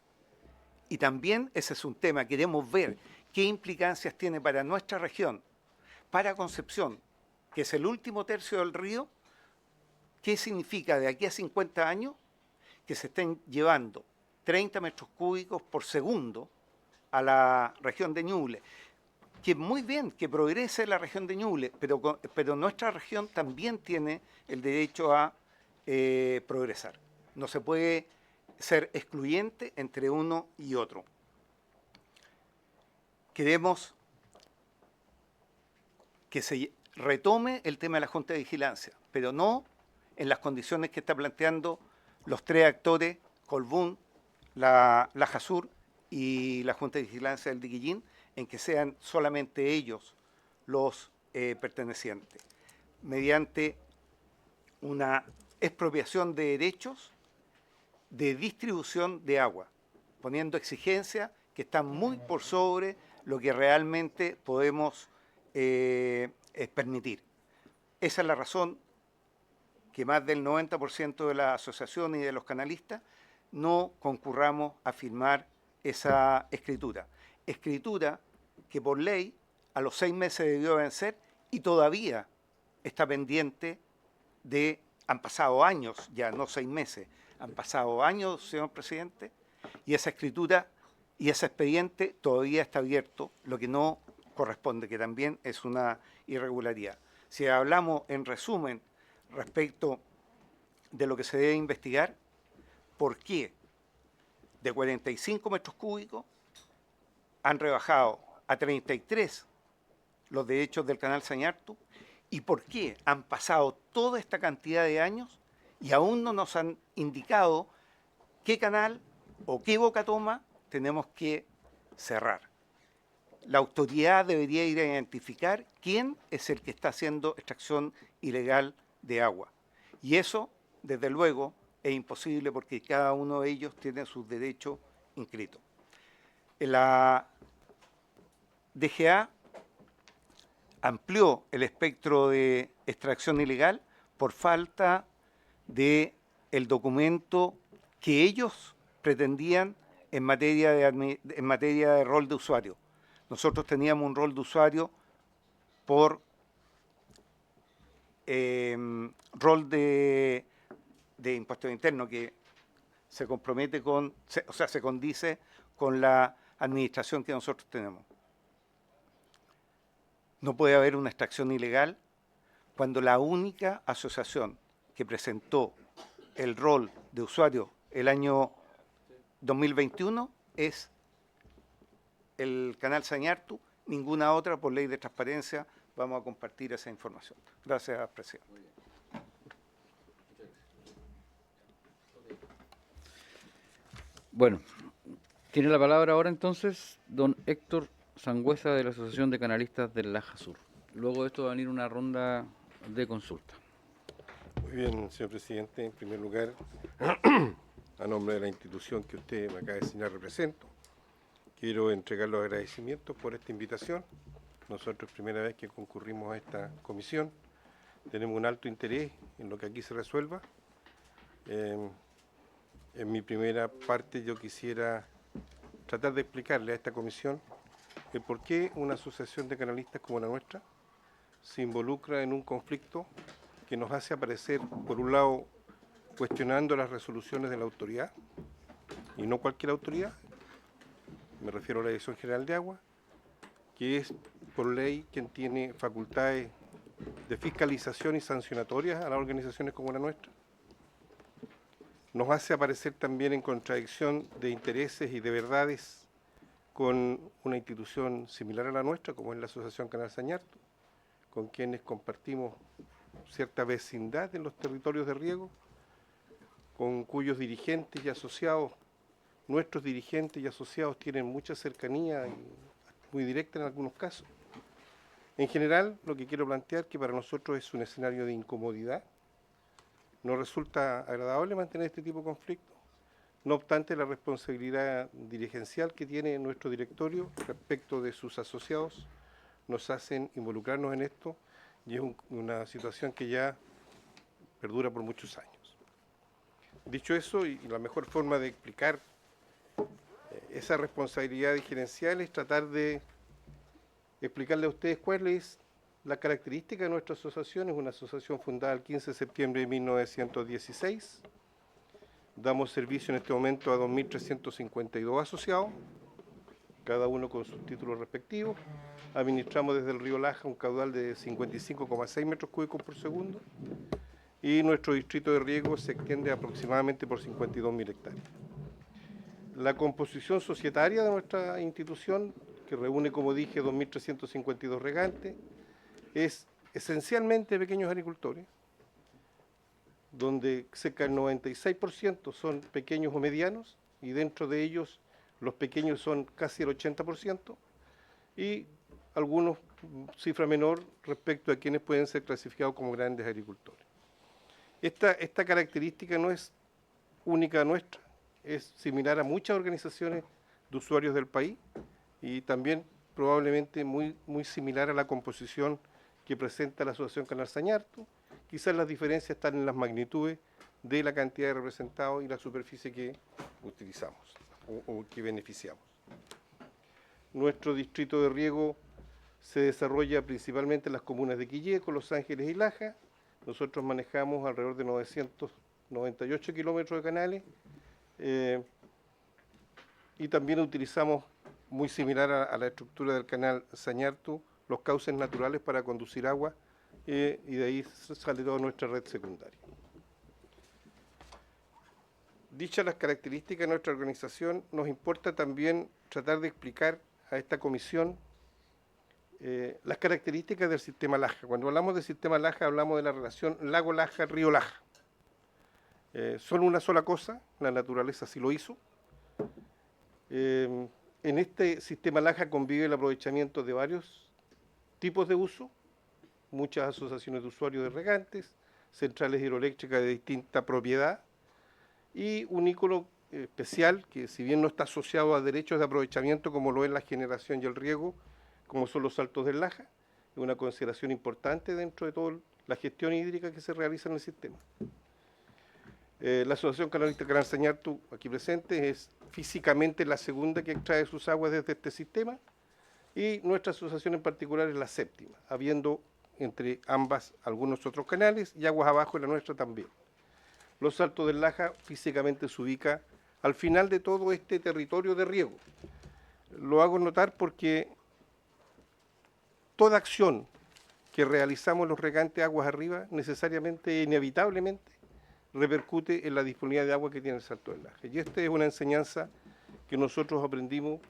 Y también ese es un tema, queremos ver qué implicancias tiene para nuestra región, para Concepción, que es el último tercio del río, qué significa de aquí a 50 años que se estén llevando 30 metros cúbicos por segundo a la región de Ñuble. Que muy bien que progrese la región de Ñuble, pero nuestra región también tiene el derecho a progresar. No se puede ser excluyente entre uno y otro. Queremos que se retome el tema de la Junta de Vigilancia, pero no en las condiciones que está planteando los tres actores, Colbún, la Jasur y la Junta de Vigilancia del Diguillín, en que sean solamente ellos los pertenecientes, mediante una expropiación de derechos de distribución de agua, poniendo exigencias que están muy por sobre lo que realmente podemos permitir. Esa es la razón que más del 90% de la asociación y de los canalistas no concurramos a firmar esa escritura. Escritura que por ley a los 6 meses debió vencer y todavía está pendiente de, han pasado años ya, no 6 meses, han pasado años, señor presidente, y esa escritura y ese expediente todavía está abierto, lo que no corresponde, que también es una irregularidad. Si hablamos en resumen respecto de lo que se debe investigar, ¿por qué de 45 metros cúbicos han rebajado a 33 los derechos del canal Sañartu? ¿Y por qué han pasado toda esta cantidad de años y aún no nos han indicado qué canal o qué boca toma tenemos que cerrar? La autoridad debería ir a identificar quién es el que está haciendo extracción ilegal de agua. Y eso, desde luego, es imposible porque cada uno de ellos tiene sus derechos inscritos. La DGA amplió el espectro de extracción ilegal por falta del documento que ellos pretendían en materia de rol de usuario. Nosotros teníamos un rol de usuario por rol de impuesto interno que se compromete con, se condice con la administración que nosotros tenemos. No puede haber una extracción ilegal cuando la única asociación que presentó el rol de usuario el año 2021 es el canal Sañartu, ninguna otra. Por ley de transparencia vamos a compartir esa información. Gracias, presidente. Bueno, tiene la palabra ahora entonces don Héctor Sangüesa de la Asociación de Canalistas del Laja Sur. Luego de esto va a venir una ronda de consulta. Muy bien, señor presidente. En primer lugar, a nombre de la institución que usted me acaba de señalar represento, quiero entregar los agradecimientos por esta invitación Nosotros, primera vez que concurrimos a esta comisión, tenemos un alto interés en lo que aquí se resuelva. En mi primera parte yo quisiera tratar de explicarle a esta comisión el por qué una asociación de canalistas como la nuestra se involucra en un conflicto que nos hace aparecer, por un lado, cuestionando las resoluciones de la autoridad, y no cualquier autoridad, me refiero a la Dirección General de Agua, que es por ley quien tiene facultades de fiscalización y sancionatorias a las organizaciones como la nuestra. Nos hace aparecer también en contradicción de intereses y de verdades con una institución similar a la nuestra, como es la Asociación Canal Sañartu, con quienes compartimos cierta vecindad en los territorios de riego, con cuyos dirigentes y asociados, nuestros dirigentes y asociados tienen mucha cercanía y muy directa en algunos casos. En general, lo que quiero plantear es que para nosotros es un escenario de incomodidad. Nos resulta agradable mantener este tipo de conflictos. No obstante, la responsabilidad dirigencial que tiene nuestro directorio respecto de sus asociados nos hacen involucrarnos en esto, y es una situación que ya perdura por muchos años. Dicho eso, y la mejor forma de explicar esa responsabilidad dirigencial es tratar de explicarle a ustedes cuál es la característica de nuestra asociación. Es una asociación fundada el 15 de septiembre de 1916. Damos servicio en este momento a 2.352 asociados, cada uno con sus títulos respectivos. Administramos desde el río Laja un caudal de 55,6 metros cúbicos por segundo, y nuestro distrito de riego se extiende aproximadamente por 52.000 hectáreas. La composición societaria de nuestra institución, que reúne, como dije, 2.352 regantes, es esencialmente pequeños agricultores, donde cerca del 96% son pequeños o medianos, y dentro de ellos los pequeños son casi el 80%, y algunos, cifra menor, respecto a quienes pueden ser clasificados como grandes agricultores. Esta característica no es única nuestra, es similar a muchas organizaciones de usuarios del país, y también probablemente muy similar a la composición que presenta la Asociación Canal Sañartu. Quizás las diferencias están en las magnitudes de la cantidad de representados y la superficie que utilizamos o que beneficiamos. Nuestro distrito de riego se desarrolla principalmente en las comunas de Quilleco, Los Ángeles y Laja. Nosotros manejamos alrededor de 998 kilómetros de canales, y también utilizamos, muy similar a la estructura del canal Sañartu, los cauces naturales para conducir agua, y de ahí sale toda nuestra red secundaria. Dichas las características de nuestra organización, nos importa también tratar de explicar a esta comisión las características del sistema Laja. Cuando hablamos del sistema Laja, hablamos de la relación lago-Laja-río Laja. Son una sola cosa, la naturaleza así lo hizo. En este sistema Laja convive el aprovechamiento de varios tipos de uso, muchas asociaciones de usuarios de regantes, centrales hidroeléctricas de distinta propiedad, y un ícono especial que, si bien no está asociado a derechos de aprovechamiento como lo es la generación y el riego, como son los saltos del Laja, es una consideración importante dentro de toda la gestión hídrica que se realiza en el sistema. La Asociación Canalista Canal Sañartu, aquí presente, es físicamente la segunda que extrae sus aguas desde este sistema, y nuestra asociación en particular es la séptima, habiendo entre ambas algunos otros canales y aguas abajo en la nuestra también. Los Saltos del Laja físicamente se ubica al final de todo este territorio de riego. Lo hago notar porque toda acción que realizamos los regantes aguas arriba necesariamente e inevitablemente repercute en la disponibilidad de agua que tiene el Salto del Laja. Y esta es una enseñanza que nosotros aprendimos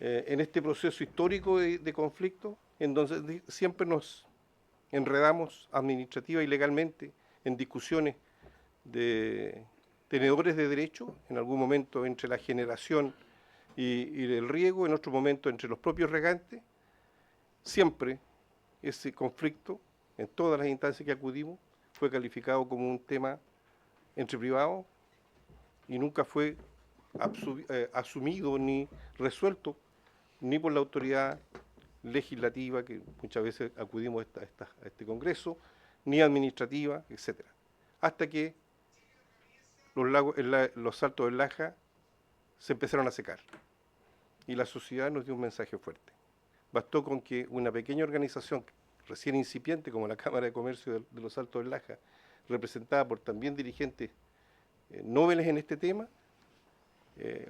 en este proceso histórico de conflicto, en donde siempre nos enredamos administrativa y legalmente en discusiones de tenedores de derecho, en algún momento entre la generación y el riego, en otro momento entre los propios regantes. Siempre ese conflicto, en todas las instancias que acudimos, fue calificado como un tema entre privados y nunca fue asumido ni resuelto ni por la autoridad legislativa, que muchas veces acudimos a este Congreso, ni administrativa, etcétera. Hasta que los saltos del Laja se empezaron a secar y la sociedad nos dio un mensaje fuerte. Bastó con que una pequeña organización recién incipiente como la Cámara de Comercio de los Saltos del Laja, representada por también dirigentes nobles en este tema,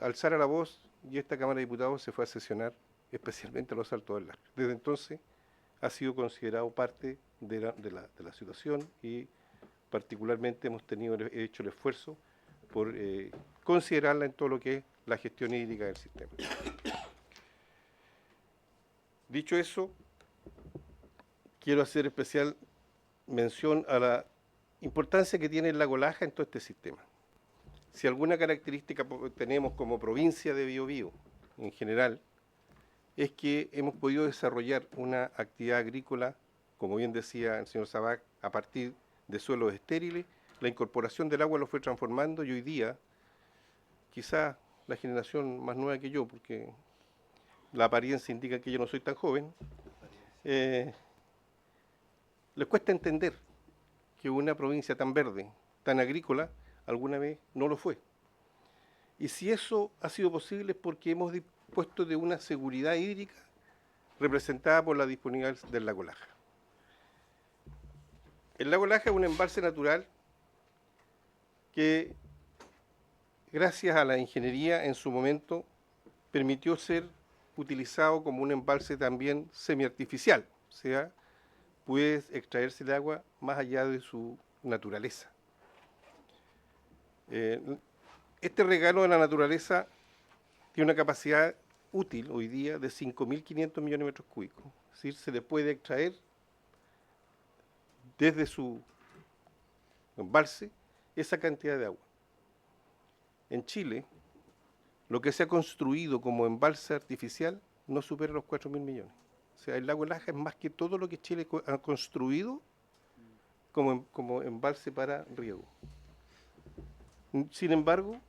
alzara la voz y esta Cámara de Diputados se fue a sesionar especialmente a los Saltos del Laja. Desde entonces ha sido considerado parte de la situación y particularmente hemos hecho el esfuerzo por considerarla en todo lo que es la gestión hídrica del sistema. Dicho eso, quiero hacer especial mención a la importancia que tiene el lago Laja en todo este sistema. Si alguna característica tenemos como provincia de Biobío en general, es que hemos podido desarrollar una actividad agrícola, como bien decía el señor Sabac, a partir de suelos estériles. La incorporación del agua lo fue transformando y hoy día, quizá la generación más nueva que yo, porque la apariencia indica que yo no soy tan joven, les cuesta entender que una provincia tan verde, tan agrícola, alguna vez no lo fue. Y si eso ha sido posible es porque hemos dispuesto de una seguridad hídrica representada por la disponibilidad del lago Laja. El lago Laja es un embalse natural que, gracias a la ingeniería en su momento, permitió ser utilizado como un embalse también semiartificial, o sea, puede extraerse el agua más allá de su naturaleza. Este regalo de la naturaleza tiene una capacidad útil hoy día de 5.500 millones de metros cúbicos, es decir, se le puede extraer desde su embalse esa cantidad de agua. En Chile, lo que se ha construido como embalse artificial no supera los 4.000 millones. O sea, el lago Laja es más que todo lo que Chile ha construido como embalse para riego. Sin embargo,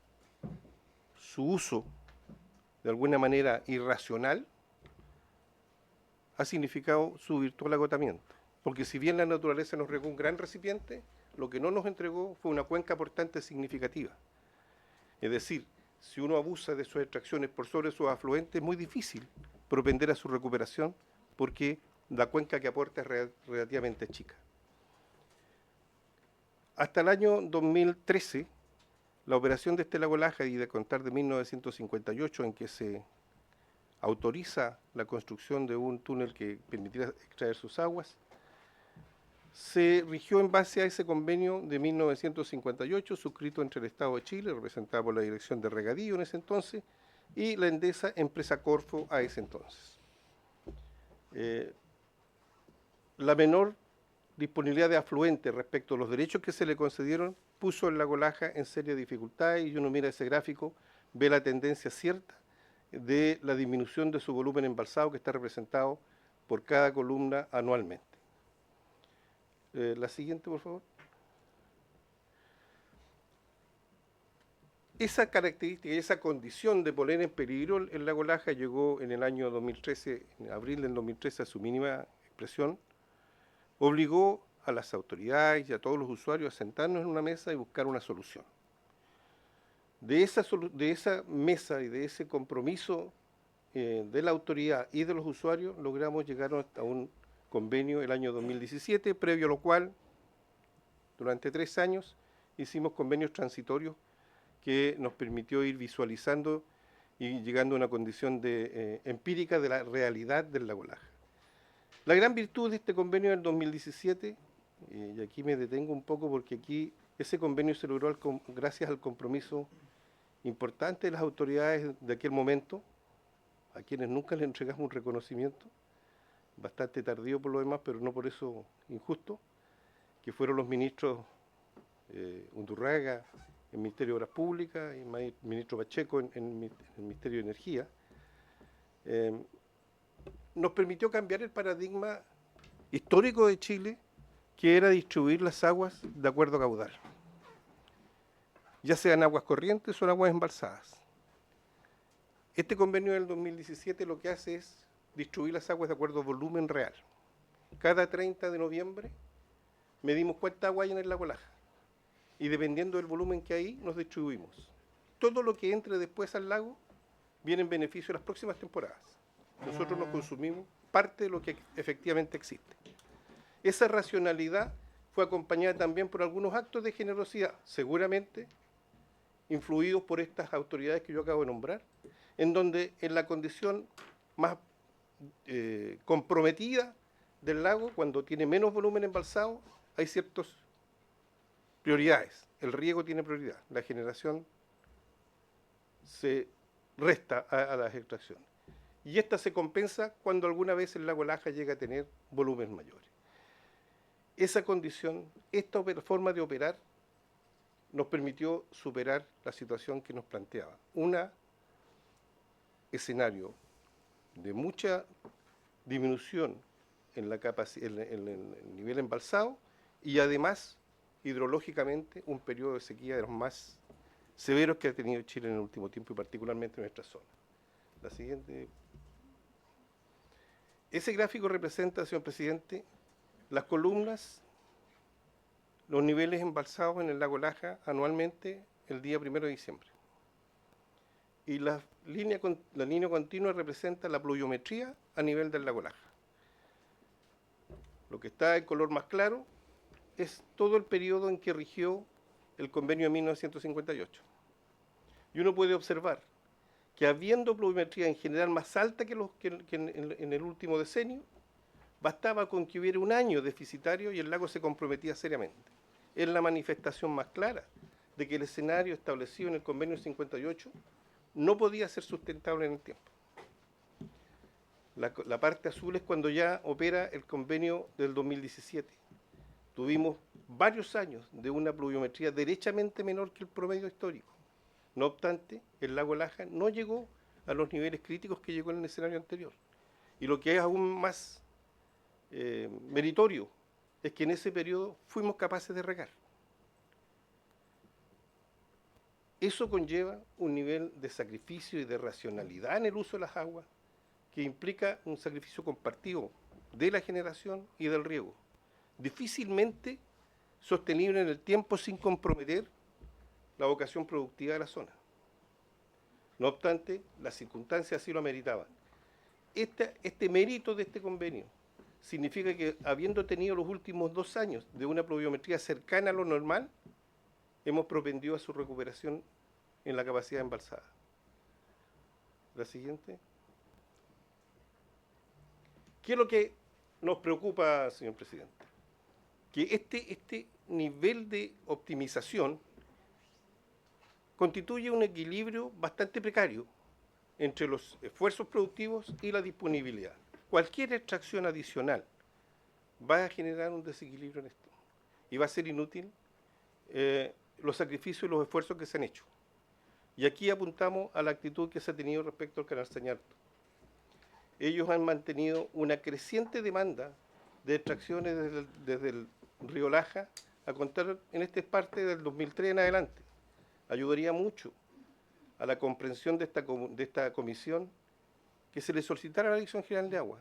su uso, de alguna manera irracional, ha significado su virtual agotamiento. Porque si bien la naturaleza nos regó un gran recipiente, lo que no nos entregó fue una cuenca portante significativa. Es decir, si uno abusa de sus extracciones por sobre sus afluentes, es muy difícil propender a su recuperación porque la cuenca que aporta es relativamente chica. Hasta el año 2013, la operación de este lago Laja, y de contar de 1958, en que se autoriza la construcción de un túnel que permitiera extraer sus aguas, se rigió en base a ese convenio de 1958, suscrito entre el Estado de Chile, representado por la Dirección de Regadío en ese entonces, y la Endesa Empresa Corfo a ese entonces. La menor disponibilidad de afluentes respecto a los derechos que se le concedieron puso el lago Laja en serias dificultades, y uno mira ese gráfico, ve la tendencia cierta de la disminución de su volumen embalsado que está representado por cada columna anualmente. La siguiente, por favor. Esa característica y esa condición de poner en peligro el lago Laja llegó en el año 2013, en abril del 2013, a su mínima expresión, obligó a las autoridades y a todos los usuarios a sentarnos en una mesa y buscar una solución. De esa mesa y de ese compromiso de la autoridad y de los usuarios, logramos llegar a un convenio el año 2017, previo a lo cual, durante 3 años, hicimos convenios transitorios que nos permitió ir visualizando y llegando a una condición empírica de la realidad del lago Laja. La gran virtud de este convenio del 2017, y aquí me detengo un poco porque aquí ese convenio se logró gracias al compromiso importante de las autoridades de aquel momento, a quienes nunca les entregamos un reconocimiento, bastante tardío por lo demás, pero no por eso injusto, que fueron los ministros Undurraga en el Ministerio de Obras Públicas y el ministro Pacheco en el Ministerio de Energía, nos permitió cambiar el paradigma histórico de Chile, que era distribuir las aguas de acuerdo a caudal, ya sean aguas corrientes o aguas embalsadas. Este convenio del 2017 lo que hace es distribuir las aguas de acuerdo a volumen real. Cada 30 de noviembre medimos cuánta agua hay en el lago Laja y dependiendo del volumen que hay nos distribuimos. Todo lo que entre después al lago viene en beneficio de las próximas temporadas. Nosotros nos consumimos parte de lo que efectivamente existe. Esa racionalidad fue acompañada también por algunos actos de generosidad, seguramente influidos por estas autoridades que yo acabo de nombrar, en donde en la condición más comprometida del lago, cuando tiene menos volumen embalsado, hay ciertas prioridades. El riego tiene prioridad, la generación se resta a las extracciones. Y esta se compensa cuando alguna vez el lago Laja llega a tener volúmenes mayores. Esa condición, esta forma de operar, nos permitió superar la situación que nos planteaba. Un escenario de mucha disminución en el nivel embalsado y además, hidrológicamente, un periodo de sequía de los más severos que ha tenido Chile en el último tiempo y particularmente en nuestra zona. La siguiente. Ese gráfico representa, señor presidente, las columnas, los niveles embalsados en el lago Laja anualmente el día 1 de diciembre. Y la línea continua representa la pluviometría a nivel del lago Laja. Lo que está en color más claro es todo el periodo en que rigió el convenio de 1958. Y uno puede observar que habiendo pluviometría en general más alta que en el último decenio, bastaba con que hubiera un año deficitario y el lago se comprometía seriamente. Es la manifestación más clara de que el escenario establecido en el convenio 58 no podía ser sustentable en el tiempo. La parte azul es cuando ya opera el convenio del 2017. Tuvimos varios años de una pluviometría derechamente menor que el promedio histórico. No obstante, el lago Laja no llegó a los niveles críticos que llegó en el escenario anterior. Y lo que es aún más meritorio es que en ese periodo fuimos capaces de regar. Eso conlleva un nivel de sacrificio y de racionalidad en el uso de las aguas que implica un sacrificio compartido de la generación y del riego, difícilmente sostenible en el tiempo sin comprometer la vocación productiva de la zona. No obstante, las circunstancias así lo ameritaban. Este mérito de este convenio significa que, habiendo tenido los últimos 2 años de una pluviometría cercana a lo normal, hemos propendido a su recuperación en la capacidad embalsada. La siguiente. ¿Qué es lo que nos preocupa, señor presidente? Que este nivel de optimización constituye un equilibrio bastante precario entre los esfuerzos productivos y la disponibilidad. Cualquier extracción adicional va a generar un desequilibrio en esto y va a ser inútil los sacrificios y los esfuerzos que se han hecho. Y aquí apuntamos a la actitud que se ha tenido respecto al Canal Sañarto. Ellos han mantenido una creciente demanda de extracciones desde el río Laja, a contar en esta parte del 2003 en adelante. Ayudaría mucho a la comprensión de esta comisión que se le solicitara a la Dirección General de Agua.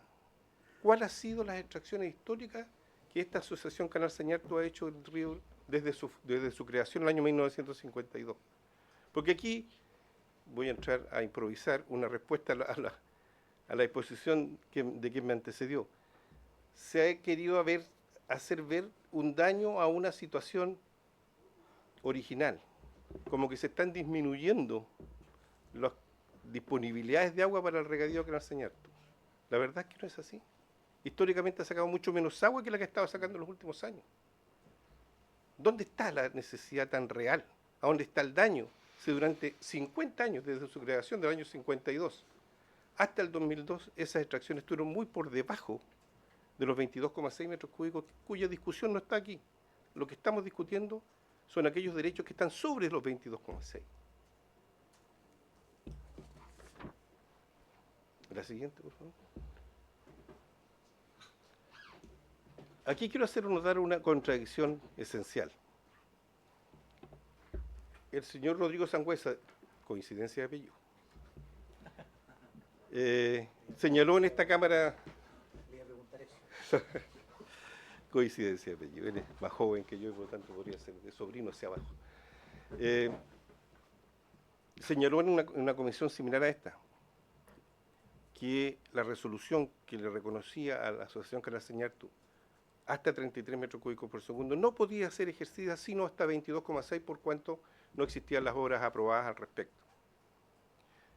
¿Cuáles han sido las extracciones históricas que esta Asociación Canal Sañarto ha hecho del río desde su creación en el año 1952? Porque aquí voy a entrar a improvisar una respuesta a la exposición de quien me antecedió. Se ha querido hacer ver un daño a una situación original, como que se están disminuyendo las disponibilidades de agua para el regadío Canal Sañarto. La verdad es que no es así. Históricamente ha sacado mucho menos agua que la que estaba sacando en los últimos años. ¿Dónde está la necesidad tan real? ¿A dónde está el daño? Si durante 50 años, desde su creación del año 52 hasta el 2002, esas extracciones estuvieron muy por debajo de los 22,6 metros cúbicos, cuya discusión no está aquí. Lo que estamos discutiendo son aquellos derechos que están sobre los 22,6. La siguiente, por favor. Aquí quiero notar una contradicción esencial. El señor Rodrigo Sangüesa, coincidencia de apellido, señaló en esta Cámara... Coincidencia de apellido, él es más joven que yo y por lo tanto podría ser de sobrino hacia abajo. Señaló en una comisión similar a esta que la resolución que le reconocía a la Asociación Canal Sañartu hasta 33 metros cúbicos por segundo no podía ser ejercida sino hasta 22,6 por cuanto no existían las obras aprobadas al respecto.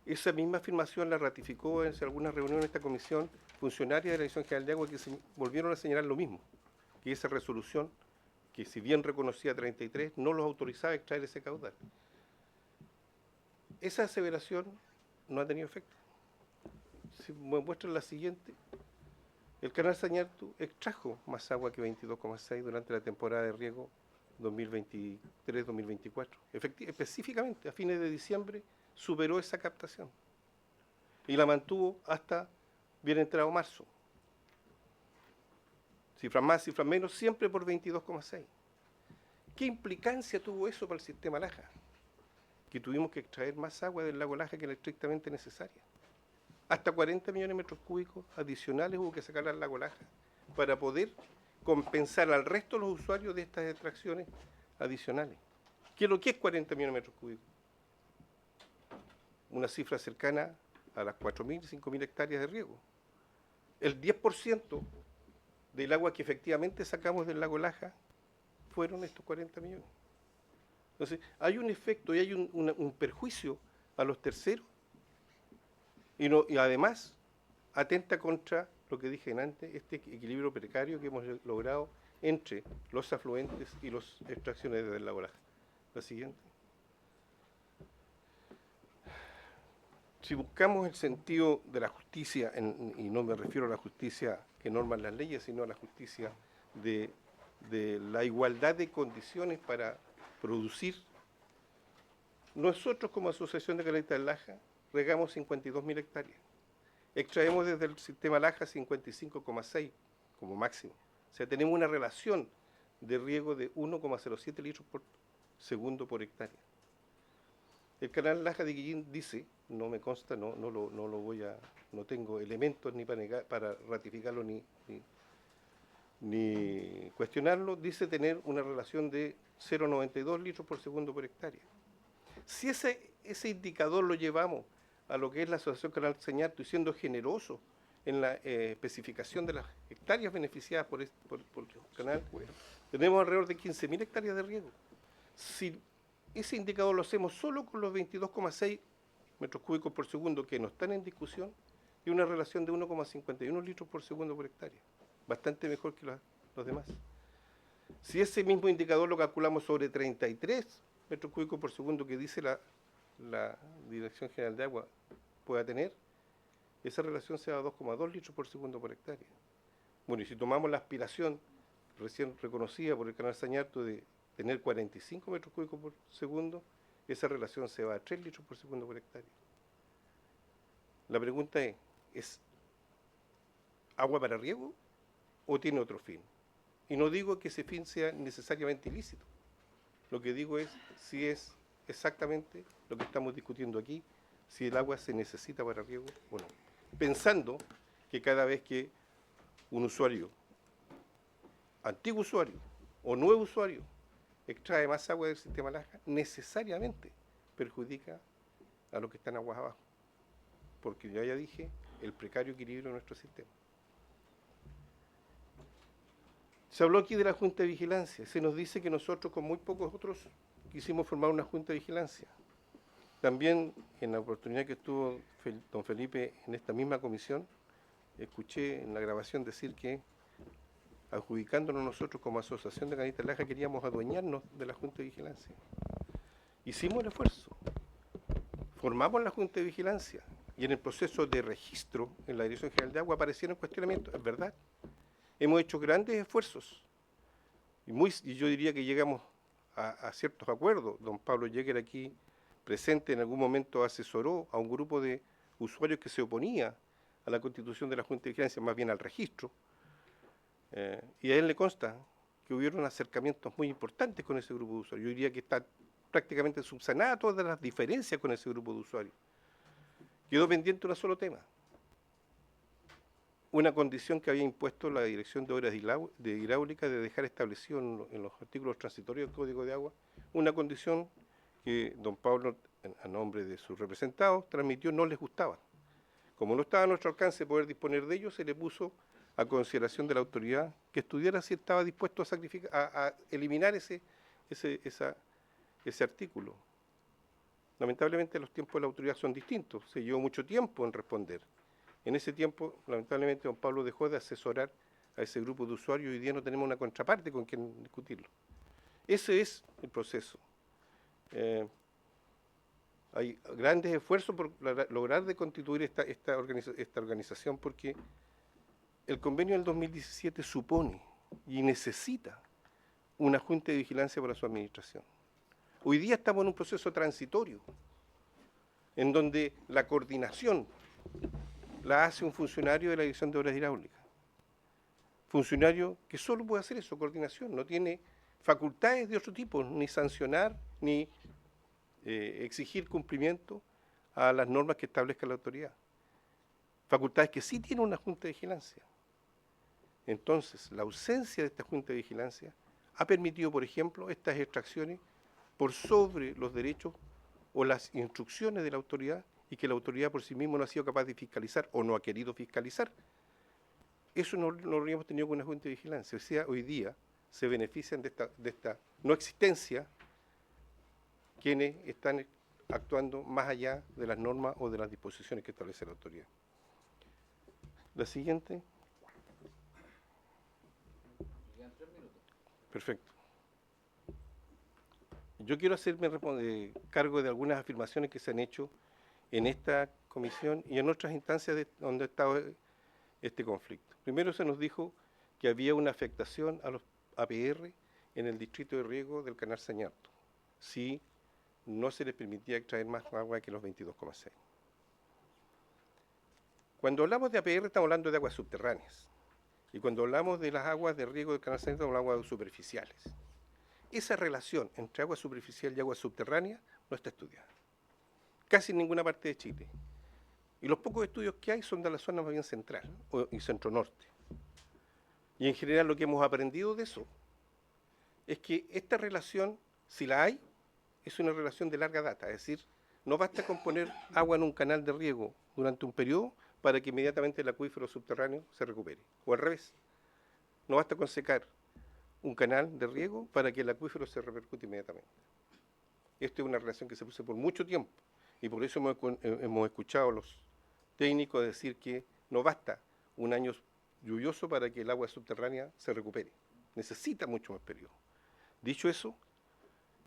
Esa misma afirmación la ratificó en algunas reuniones de esta comisión funcionarias de la Dirección General de Agua que volvieron a señalar lo mismo, que esa resolución, que si bien reconocía 33, no los autorizaba a extraer ese caudal. Esa aseveración no ha tenido efecto. Si me muestran la siguiente, el canal Sañartu extrajo más agua que 22,6 durante la temporada de riego 2023-2024. Específicamente, a fines de diciembre, superó esa captación y la mantuvo hasta bien entrado marzo. Cifras más, cifras menos, siempre por 22,6. ¿Qué implicancia tuvo eso para el sistema Laja? Que tuvimos que extraer más agua del lago Laja que la estrictamente necesaria. Hasta 40 millones de metros cúbicos adicionales hubo que sacar al lago Laja para poder compensar al resto de los usuarios de estas extracciones adicionales. ¿Qué es lo que es 40 millones de metros cúbicos? Una cifra cercana a las 4.000, 5.000 hectáreas de riego. El 10% del agua que efectivamente sacamos del lago Laja fueron estos 40 millones. Entonces, hay un efecto y hay un perjuicio a los terceros y además atenta contra lo que dije antes, este equilibrio precario que hemos logrado entre los afluentes y las extracciones del lago Laja. La siguiente. Si buscamos el sentido de la justicia, y no me refiero a la justicia que norman las leyes, sino a la justicia de la igualdad de condiciones para producir, nosotros como Asociación de Canalistas del Laja regamos 52.000 hectáreas. Extraemos desde el sistema Laja 55,6 como máximo. O sea, tenemos una relación de riego de 1,07 litros por segundo por hectárea. El canal Laja de Guillín dice, no me consta, no tengo elementos ni para ratificarlo ni cuestionarlo, dice tener una relación de 0,92 litros por segundo por hectárea. Si ese indicador lo llevamos a lo que es la Asociación Canal Sañartu y siendo generoso en la especificación de las hectáreas beneficiadas por el canal, tenemos alrededor de 15.000 hectáreas de riego. Si ese indicador lo hacemos solo con los 22,6 metros cúbicos por segundo que no están en discusión, y una relación de 1,51 litros por segundo por hectárea, bastante mejor que los demás. Si ese mismo indicador lo calculamos sobre 33 metros cúbicos por segundo que dice la Dirección General de Agua pueda tener, esa relación se va a 2,2 litros por segundo por hectárea. Bueno, y si tomamos la aspiración recién reconocida por el canal Sañartu de tener 45 metros cúbicos por segundo, esa relación se va a 3 litros por segundo por hectárea. La pregunta ¿es agua para riego o tiene otro fin? Y no digo que ese fin sea necesariamente ilícito. Lo que digo es si es exactamente lo que estamos discutiendo aquí, si el agua se necesita para riego o no. Pensando que cada vez que un usuario, antiguo usuario o nuevo usuario, extrae más agua del sistema Laja, necesariamente perjudica a los que están aguas abajo. Porque ya dije, el precario equilibrio de nuestro sistema. Se habló aquí de la Junta de Vigilancia. Se nos dice que nosotros, con muy pocos otros, quisimos formar una Junta de Vigilancia. También, en la oportunidad que estuvo don Felipe en esta misma comisión, escuché en la grabación decir que, adjudicándonos nosotros como Asociación de Canalistas Laja, queríamos adueñarnos de la Junta de Vigilancia. Hicimos el esfuerzo. Formamos la Junta de Vigilancia y en el proceso de registro en la Dirección General de Agua aparecieron cuestionamientos. Es verdad. Hemos hecho grandes esfuerzos y yo diría que llegamos a ciertos acuerdos. Don Pablo Jäger aquí presente en algún momento asesoró a un grupo de usuarios que se oponía a la constitución de la Junta de Vigilancia, más bien al registro, y a él le consta que hubieron acercamientos muy importantes con ese grupo de usuarios. Yo diría que está prácticamente subsanada todas las diferencias con ese grupo de usuarios. Quedó pendiente un solo tema, una condición que había impuesto la Dirección de Obras de Hidráulica de dejar establecido en los artículos transitorios del Código de Agua, una condición que don Pablo, a nombre de sus representados, transmitió no les gustaba. Como no estaba a nuestro alcance poder disponer de ello, se le puso a consideración de la autoridad que estudiara si estaba dispuesto a eliminar ese artículo. Lamentablemente los tiempos de la autoridad son distintos, se llevó mucho tiempo en responder. En ese tiempo, lamentablemente, don Pablo dejó de asesorar a ese grupo de usuarios y hoy día no tenemos una contraparte con quien discutirlo. Ese es el proceso. Hay grandes esfuerzos por lograr de constituir esta organización porque el convenio del 2017 supone y necesita una junta de vigilancia para su administración. Hoy día estamos en un proceso transitorio en donde la coordinación la hace un funcionario de la Dirección de Obras Hidráulicas. Funcionario que solo puede hacer eso, coordinación, no tiene facultades de otro tipo, ni sancionar, ni exigir cumplimiento a las normas que establezca la autoridad. Facultades que sí tiene una Junta de Vigilancia. Entonces, la ausencia de esta Junta de Vigilancia ha permitido, por ejemplo, estas extracciones por sobre los derechos o las instrucciones de la autoridad y que la autoridad por sí misma no ha sido capaz de fiscalizar o no ha querido fiscalizar. Eso no lo habríamos tenido con una Junta de Vigilancia. O sea, hoy día se benefician de esta no existencia quienes están actuando más allá de las normas o de las disposiciones que establece la autoridad. La siguiente. Perfecto. Yo quiero hacerme cargo de algunas afirmaciones que se han hecho en esta comisión y en otras instancias donde ha estado este conflicto. Primero se nos dijo que había una afectación a los APR en el distrito de riego del Canal Sañarto, si no se les permitía extraer más agua que los 22,6. Cuando hablamos de APR estamos hablando de aguas subterráneas. Y cuando hablamos de las aguas de riego del Canal Sañarto estamos hablando de aguas superficiales. Esa relación entre agua superficial y agua subterránea no está estudiada. Casi en ninguna parte de Chile. Y los pocos estudios que hay son de la zona más bien central y centro-norte. Y en general lo que hemos aprendido de eso es que esta relación, si la hay, es una relación de larga data. Es decir, no basta con poner agua en un canal de riego durante un periodo para que inmediatamente el acuífero subterráneo se recupere. O al revés, no basta con secar un canal de riego para que el acuífero se repercute inmediatamente. Esta es una relación que se puso por mucho tiempo y por eso hemos escuchado a los técnicos decir que no basta un año lluvioso para que el agua subterránea se recupere. Necesita mucho más periodo. Dicho eso,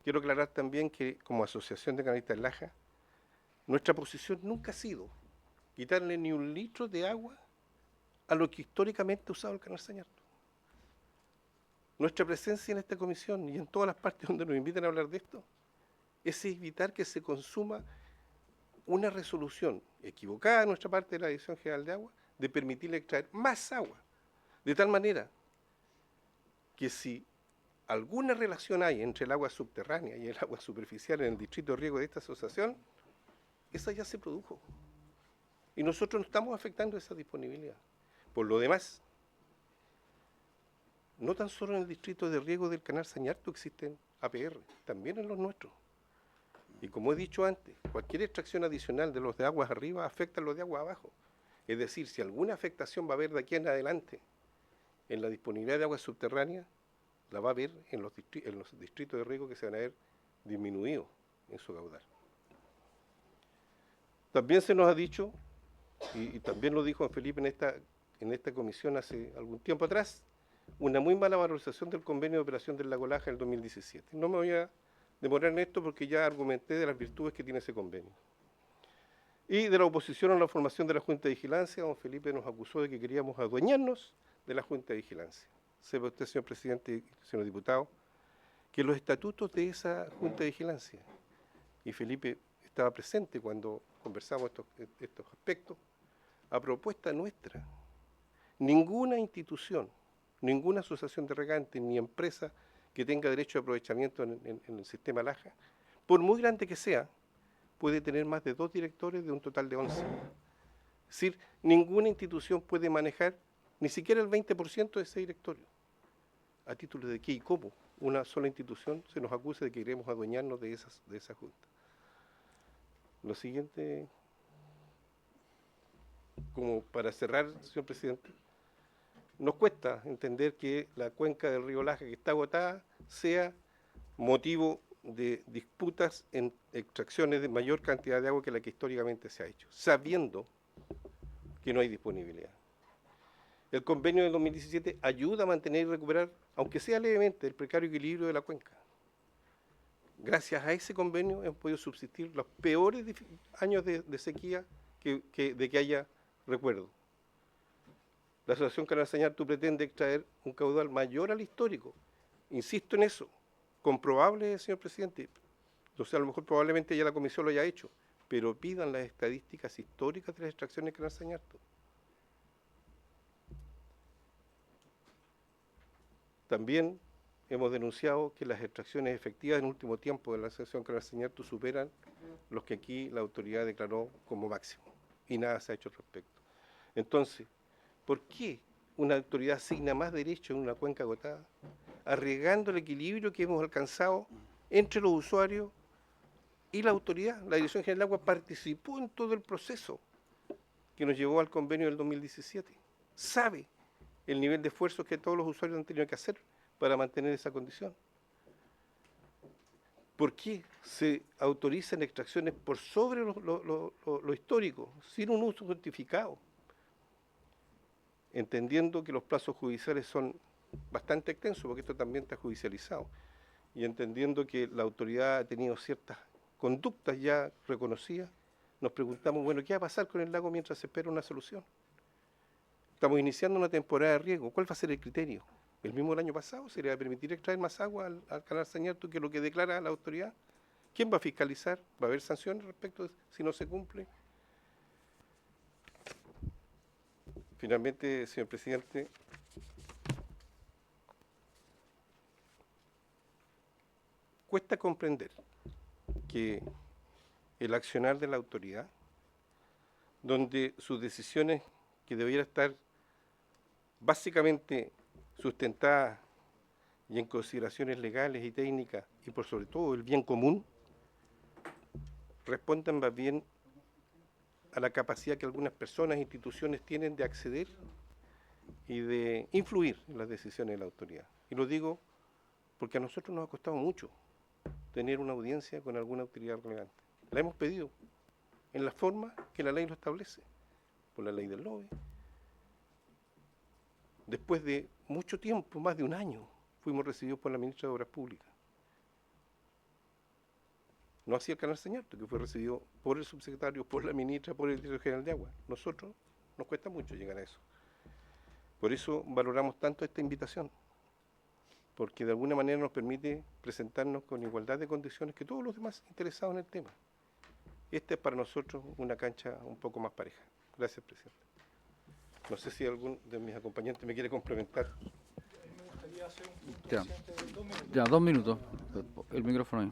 quiero aclarar también que como Asociación de Canalistas del Laja, nuestra posición nunca ha sido quitarle ni un litro de agua a lo que históricamente ha usado el Canal Sañarto. Nuestra presencia en esta comisión y en todas las partes donde nos invitan a hablar de esto es evitar que se consuma una resolución equivocada de nuestra parte de la Dirección General de Agua de permitirle extraer más agua. De tal manera que si alguna relación hay entre el agua subterránea y el agua superficial en el distrito de riego de esta asociación, esa ya se produjo. Y nosotros no estamos afectando esa disponibilidad. Por lo demás, no tan solo en el distrito de riego del Canal Sañarto existen APR, también en los nuestros. Y como he dicho antes, cualquier extracción adicional de los de aguas arriba afecta a los de agua abajo. Es decir, si alguna afectación va a haber de aquí en adelante en la disponibilidad de agua subterránea, la va a haber en los distritos de riego que se van a ver disminuidos en su caudal. También se nos ha dicho, y también lo dijo Felipe en esta comisión hace algún tiempo atrás, una muy mala valorización del convenio de operación del Lago Laja en el 2017. No me voy a demorar en esto porque ya argumenté de las virtudes que tiene ese convenio. Y de la oposición a la formación de la Junta de Vigilancia, don Felipe nos acusó de que queríamos adueñarnos de la Junta de Vigilancia. Sepa usted, señor presidente y señor diputado, que los estatutos de esa Junta de Vigilancia, y Felipe estaba presente cuando conversamos estos aspectos, a propuesta nuestra, ninguna institución, ninguna asociación de regantes ni empresa que tenga derecho de aprovechamiento en el sistema Laja, por muy grande que sea, puede tener más de 2 directores de un total de 11. Es decir, ninguna institución puede manejar ni siquiera el 20% de ese directorio. ¿A título de qué y cómo una sola institución se nos acusa de que queremos adueñarnos de esa junta? Lo siguiente, como para cerrar, señor presidente, nos cuesta entender que la cuenca del río Laja, que está agotada, sea motivo de disputas en extracciones de mayor cantidad de agua que la que históricamente se ha hecho, sabiendo que no hay disponibilidad. El convenio del 2017 ayuda a mantener y recuperar, aunque sea levemente, el precario equilibrio de la cuenca. Gracias a ese convenio hemos podido subsistir los peores años de sequía de que haya recuerdo. La Asociación Canal Sañartu pretende extraer un caudal mayor al histórico. Insisto en eso, comprobable, señor presidente. O sea, a lo mejor probablemente ya la comisión lo haya hecho, pero pidan las estadísticas históricas de las extracciones de Canal Sañartu. También hemos denunciado que las extracciones efectivas en el último tiempo de la Asociación Canal Sañartu superan los que aquí la autoridad declaró como máximo, y nada se ha hecho al respecto. Entonces, ¿por qué una autoridad asigna más derecho en una cuenca agotada, arriesgando el equilibrio que hemos alcanzado entre los usuarios y la autoridad? La Dirección General del Agua participó en todo el proceso que nos llevó al convenio del 2017. Sabe el nivel de esfuerzo que todos los usuarios han tenido que hacer para mantener esa condición. ¿Por qué se autorizan extracciones por sobre lo histórico, sin un uso justificado? Entendiendo que los plazos judiciales son bastante extensos, porque esto también está judicializado, y entendiendo que la autoridad ha tenido ciertas conductas ya reconocidas, nos preguntamos, bueno, ¿qué va a pasar con el lago mientras se espera una solución? Estamos iniciando una temporada de riego. ¿Cuál va a ser el criterio? ¿El mismo del año pasado? ¿Se le va a permitir extraer más agua al Canal Sañartu que lo que declara la autoridad? ¿Quién va a fiscalizar? ¿Va a haber sanciones respecto de si no se cumple? Finalmente, señor presidente, cuesta comprender que el accionar de la autoridad, donde sus decisiones que debieran estar básicamente sustentadas y en consideraciones legales y técnicas, y por sobre todo el bien común, respondan más bien a la capacidad que algunas personas e instituciones tienen de acceder y de influir en las decisiones de la autoridad. Y lo digo porque a nosotros nos ha costado mucho tener una audiencia con alguna autoridad relevante. La hemos pedido en la forma que la ley lo establece, por la ley del lobby. Después de mucho tiempo, más de un año, fuimos recibidos por la ministra de Obras Públicas. No así el Canal Sañartu, que fue recibido por el subsecretario, por la ministra, por el director general de Agua. Nosotros nos cuesta mucho llegar a eso. Por eso valoramos tanto esta invitación, porque de alguna manera nos permite presentarnos con igualdad de condiciones que todos los demás interesados en el tema. Esta es para nosotros una cancha un poco más pareja. Gracias, presidente. No sé si algún de mis acompañantes me quiere complementar. Me gustaría hacer un Ya. presidente de 2 minutos. Ya, 2 minutos. El micrófono ahí.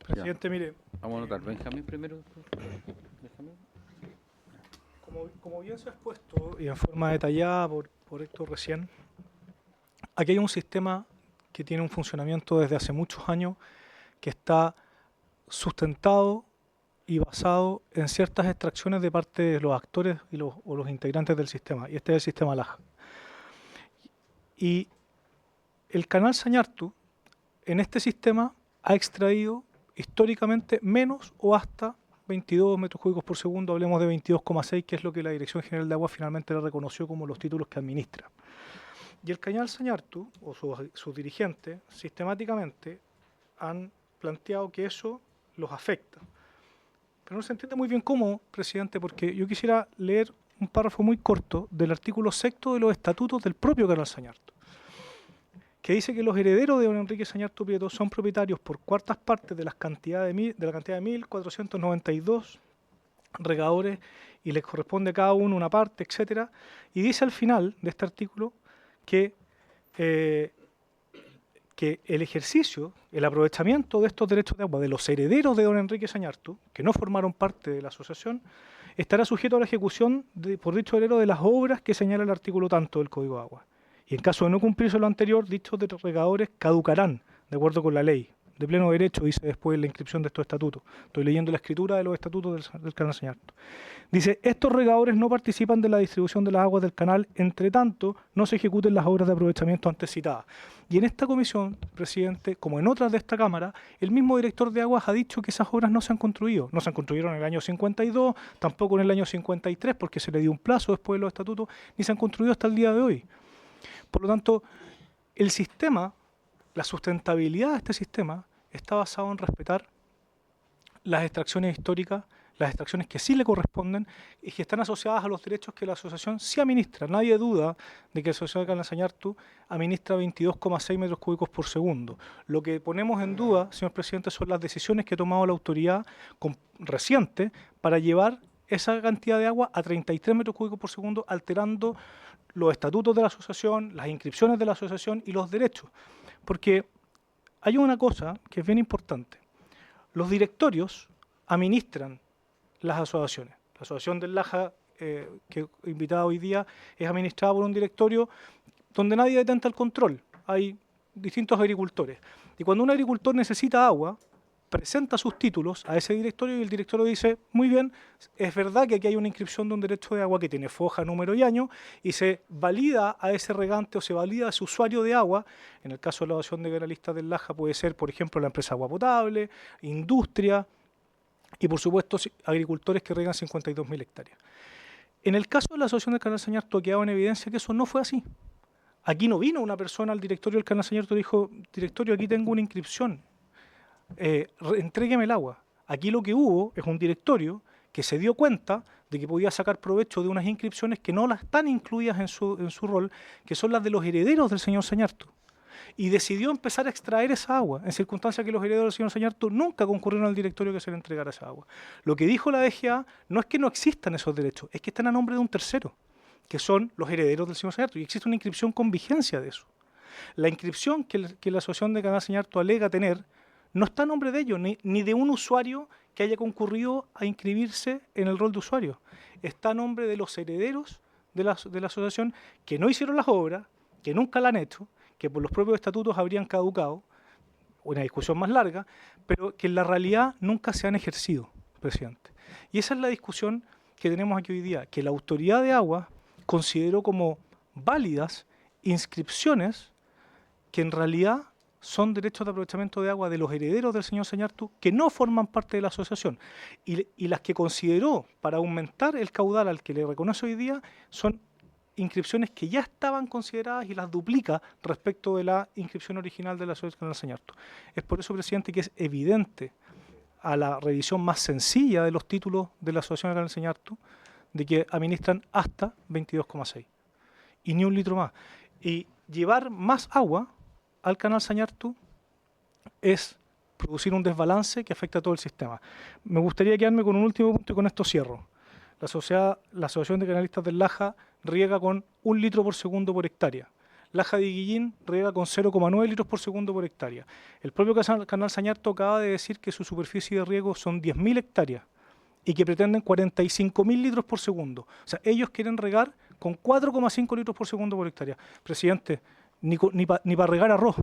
Presidente, mire, Vamos a anotar. Benjamín primero. Benjamín. como bien se ha expuesto y en forma detallada por Héctor recién, aquí hay un sistema que tiene un funcionamiento desde hace muchos años que está sustentado y basado en ciertas extracciones de parte de los actores o los integrantes del sistema, y este es el sistema Laja. Y el Canal Sañartu en este sistema ha extraído históricamente menos o hasta 22 metros cúbicos por segundo, hablemos de 22,6, que es lo que la Dirección General de Agua finalmente le reconoció como los títulos que administra. Y el Canal Sañartu, o sus dirigentes, sistemáticamente han planteado que eso los afecta. Pero no se entiende muy bien cómo, presidente, porque yo quisiera leer un párrafo muy corto del artículo 6º de los estatutos del propio Canal Sañartu, que dice que los herederos de don Enrique Sañartu Prieto son propietarios por cuartas partes de la cantidad de 1.492 regadores y les corresponde a cada uno una parte, etcétera. Y dice al final de este artículo que el ejercicio, el aprovechamiento de estos derechos de agua de los herederos de don Enrique Sañartu, que no formaron parte de la asociación, estará sujeto a la ejecución por dicho herero de las obras que señala el artículo tanto del Código de Agua. Y en caso de no cumplirse lo anterior, dichos regadores caducarán, de acuerdo con la ley. De pleno derecho, dice después la inscripción de estos estatutos. Estoy leyendo la escritura de los estatutos del Canal Sañartu. Dice, estos regadores no participan de la distribución de las aguas del canal, entre tanto, no se ejecuten las obras de aprovechamiento antes citadas. Y en esta comisión, presidente, como en otras de esta Cámara, el mismo director de aguas ha dicho que esas obras no se han construido. No se han construido en el año 52, tampoco en el año 53, porque se le dio un plazo después de los estatutos, ni se han construido hasta el día de hoy. Por lo tanto, el sistema, la sustentabilidad de este sistema está basado en respetar las extracciones históricas, las extracciones que sí le corresponden y que están asociadas a los derechos que la asociación sí administra. Nadie duda de que la Asociación de Canal Sañartu administra 22,6 metros cúbicos por segundo. Lo que ponemos en duda, señor presidente, son las decisiones que ha tomado la autoridad reciente para llevar esa cantidad de agua a 33 metros cúbicos por segundo, alterando los estatutos de la asociación, las inscripciones de la asociación y los derechos. Porque hay una cosa que es bien importante. Los directorios administran las asociaciones. La asociación del Laja, que invitada hoy día, es administrada por un directorio donde nadie detenta el control. Hay distintos agricultores. Y cuando un agricultor necesita agua, presenta sus títulos a ese directorio y el directorio dice, muy bien, es verdad que aquí hay una inscripción de un derecho de agua que tiene foja, número y año, y se valida a ese regante o se valida a ese usuario de agua. En el caso de la asociación de canalistas del Laja puede ser, por ejemplo, la empresa Agua Potable, industria y, por supuesto, agricultores que regan 52.000 hectáreas. En el caso de la asociación del Canal Sañartu ha quedado en evidencia que eso no fue así. Aquí no vino una persona al directorio del Canal Sañartu y dijo, directorio, aquí tengo una inscripción. Entrégueme el agua. Aquí lo que hubo es un directorio que se dio cuenta de que podía sacar provecho de unas inscripciones que no las están incluidas en su rol, que son las de los herederos del señor Sañartu. Y decidió empezar a extraer esa agua, en circunstancias que los herederos del señor Sañartu nunca concurrieron al directorio que se le entregara esa agua. Lo que dijo la DGA no es que no existan esos derechos, es que están a nombre de un tercero, que son los herederos del señor Sañartu, y existe una inscripción con vigencia de eso. La inscripción que la asociación de Canal Sañartu alega tener no está a nombre de ellos, ni de un usuario que haya concurrido a inscribirse en el rol de usuario. Está a nombre de los herederos de la asociación que no hicieron las obras, que nunca la han hecho, que por los propios estatutos habrían caducado, una discusión más larga, pero que en la realidad nunca se han ejercido, presidente. Y esa es la discusión que tenemos aquí hoy día, que la autoridad de agua consideró como válidas inscripciones que en realidad son derechos de aprovechamiento de agua de los herederos del señor Sañartu que no forman parte de la asociación. Y las que consideró para aumentar el caudal al que le reconoce hoy día son inscripciones que ya estaban consideradas y las duplica respecto de la inscripción original de la Asociación Canal Sañartu. Es por eso, presidente, que es evidente a la revisión más sencilla de los títulos de la Asociación Canal Sañartu de que administran hasta 22,6 y ni un litro más. Y llevar más agua al Canal Sañartu es producir un desbalance que afecta a todo el sistema. Me gustaría quedarme con un último punto y con esto cierro. La Asociación de Canalistas del Laja riega con 1 litro por segundo por hectárea. Laja de Guillín riega con 0,9 litros por segundo por hectárea. El propio Canal Sañartu acaba de decir que su superficie de riego son 10.000 hectáreas y que pretenden 45.000 litros por segundo. O sea, ellos quieren regar con 4,5 litros por segundo por hectárea. Presidente, ni para regar arroz.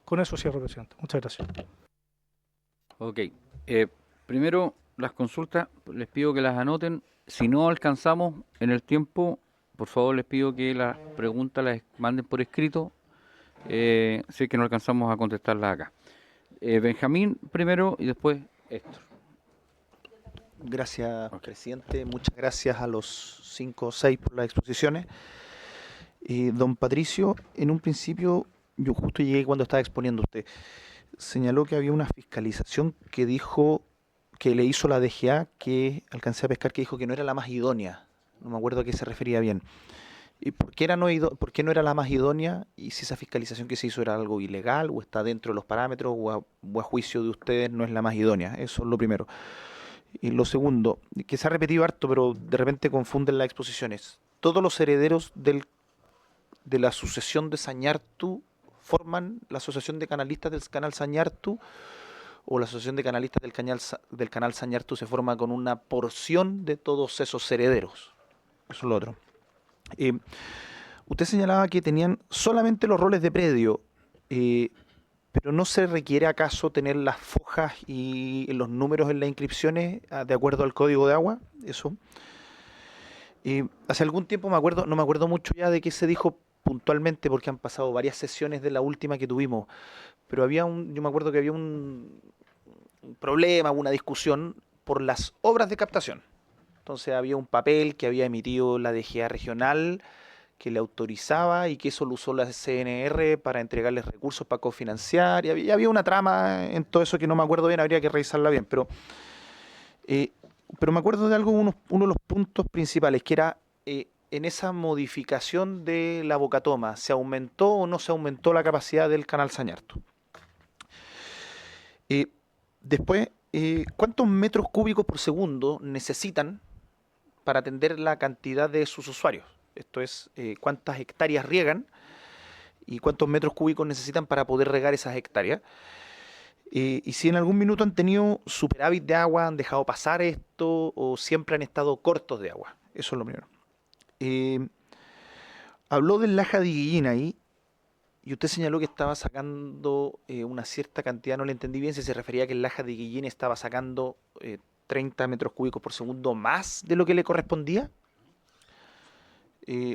Con eso cierro, presidente. Muchas gracias. Ok. Primero, las consultas, les pido que las anoten. Si no alcanzamos en el tiempo, por favor les pido que las preguntas las manden por escrito, si es que no alcanzamos a contestarlas acá. Benjamín primero y después Héctor. Gracias, presidente. Muchas gracias a los 5 o 6 por las exposiciones. Don Patricio, en un principio, yo justo llegué cuando estaba exponiendo usted, señaló que había una fiscalización que dijo que le hizo la DGA, que alcancé a pescar, que dijo que no era la más idónea. No me acuerdo a qué se refería bien. ¿Y por qué no era la más idónea? Y si esa fiscalización que se hizo era algo ilegal, o está dentro de los parámetros, o a juicio de ustedes no es la más idónea. Eso es lo primero. Y lo segundo, que se ha repetido harto, pero de repente confunden las exposiciones. Todos los herederos de la sucesión de Sañartu forman la asociación de canalistas del Canal Sañartu, o la Asociación de Canalistas del Canal Sañartu se forma con una porción de todos esos herederos. Eso es lo otro. Usted señalaba que tenían solamente los roles de predio, pero ¿no se requiere acaso tener las fojas y los números en las inscripciones de acuerdo al código de agua? Eso. Hace algún tiempo no me acuerdo mucho ya de qué se dijo puntualmente, porque han pasado varias sesiones de la última que tuvimos, pero yo me acuerdo que había un problema, una discusión por las obras de captación. Entonces había un papel que había emitido la DGA regional que le autorizaba y que eso lo usó la CNR para entregarles recursos para cofinanciar, y había una trama en todo eso que no me acuerdo bien, habría que revisarla bien, pero me acuerdo de algo, uno de los puntos principales, que era en esa modificación de la bocatoma, ¿se aumentó o no se aumentó la capacidad del canal Sañartu? Después, ¿cuántos metros cúbicos por segundo necesitan para atender la cantidad de sus usuarios? Esto es, cuántas hectáreas riegan y cuántos metros cúbicos necesitan para poder regar esas hectáreas. Y si en algún minuto han tenido superávit de agua, han dejado pasar esto o siempre han estado cortos de agua. Eso es lo primero. Habló del Laja de Iguillín ahí y usted señaló que estaba sacando una cierta cantidad, no le entendí bien si se refería a que el Laja de Iguillín estaba sacando 30 metros cúbicos por segundo más de lo que le correspondía.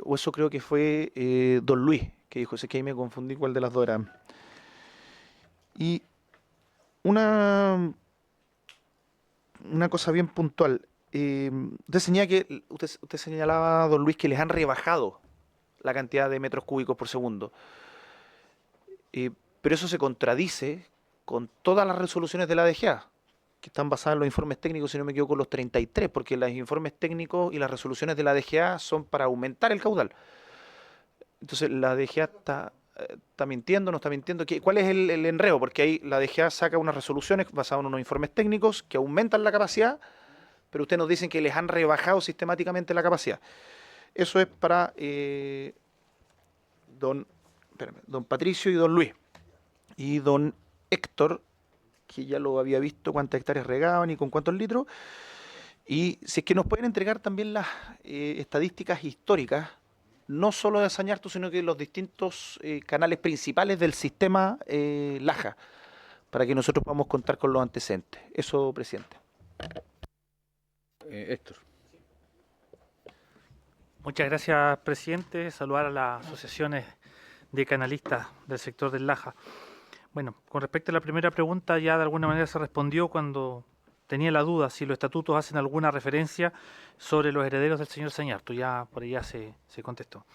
O eso creo que fue don Luis, que dijo, sé que ahí me confundí cuál de las dos era. Y una cosa bien puntual. Usted señalaba, don Luis, que les han rebajado la cantidad de metros cúbicos por segundo. Pero eso se contradice con todas las resoluciones de la DGA, que están basadas en los informes técnicos, si no me equivoco, los 33, porque los informes técnicos y las resoluciones de la DGA son para aumentar el caudal. Entonces, la DGA está mintiendo, no está mintiendo. ¿Cuál es el enredo? Porque ahí la DGA saca unas resoluciones basadas en unos informes técnicos que aumentan la capacidad, pero ustedes nos dicen que les han rebajado sistemáticamente la capacidad. Eso es para don Patricio y don Luis. Y don Héctor, que ya lo había visto, cuántas hectáreas regaban y con cuántos litros. Y si es que nos pueden entregar también las estadísticas históricas, no solo de Sañartu, sino que los distintos canales principales del sistema Laja, para que nosotros podamos contar con los antecedentes. Eso, presidente. Héctor. Muchas gracias, presidente. Saludar a las asociaciones de canalistas del sector del Laja. Bueno, con respecto a la primera pregunta, ya de alguna manera se respondió cuando tenía la duda si los estatutos hacen alguna referencia sobre los herederos del señor Sañartu. Ya por allá se contestó.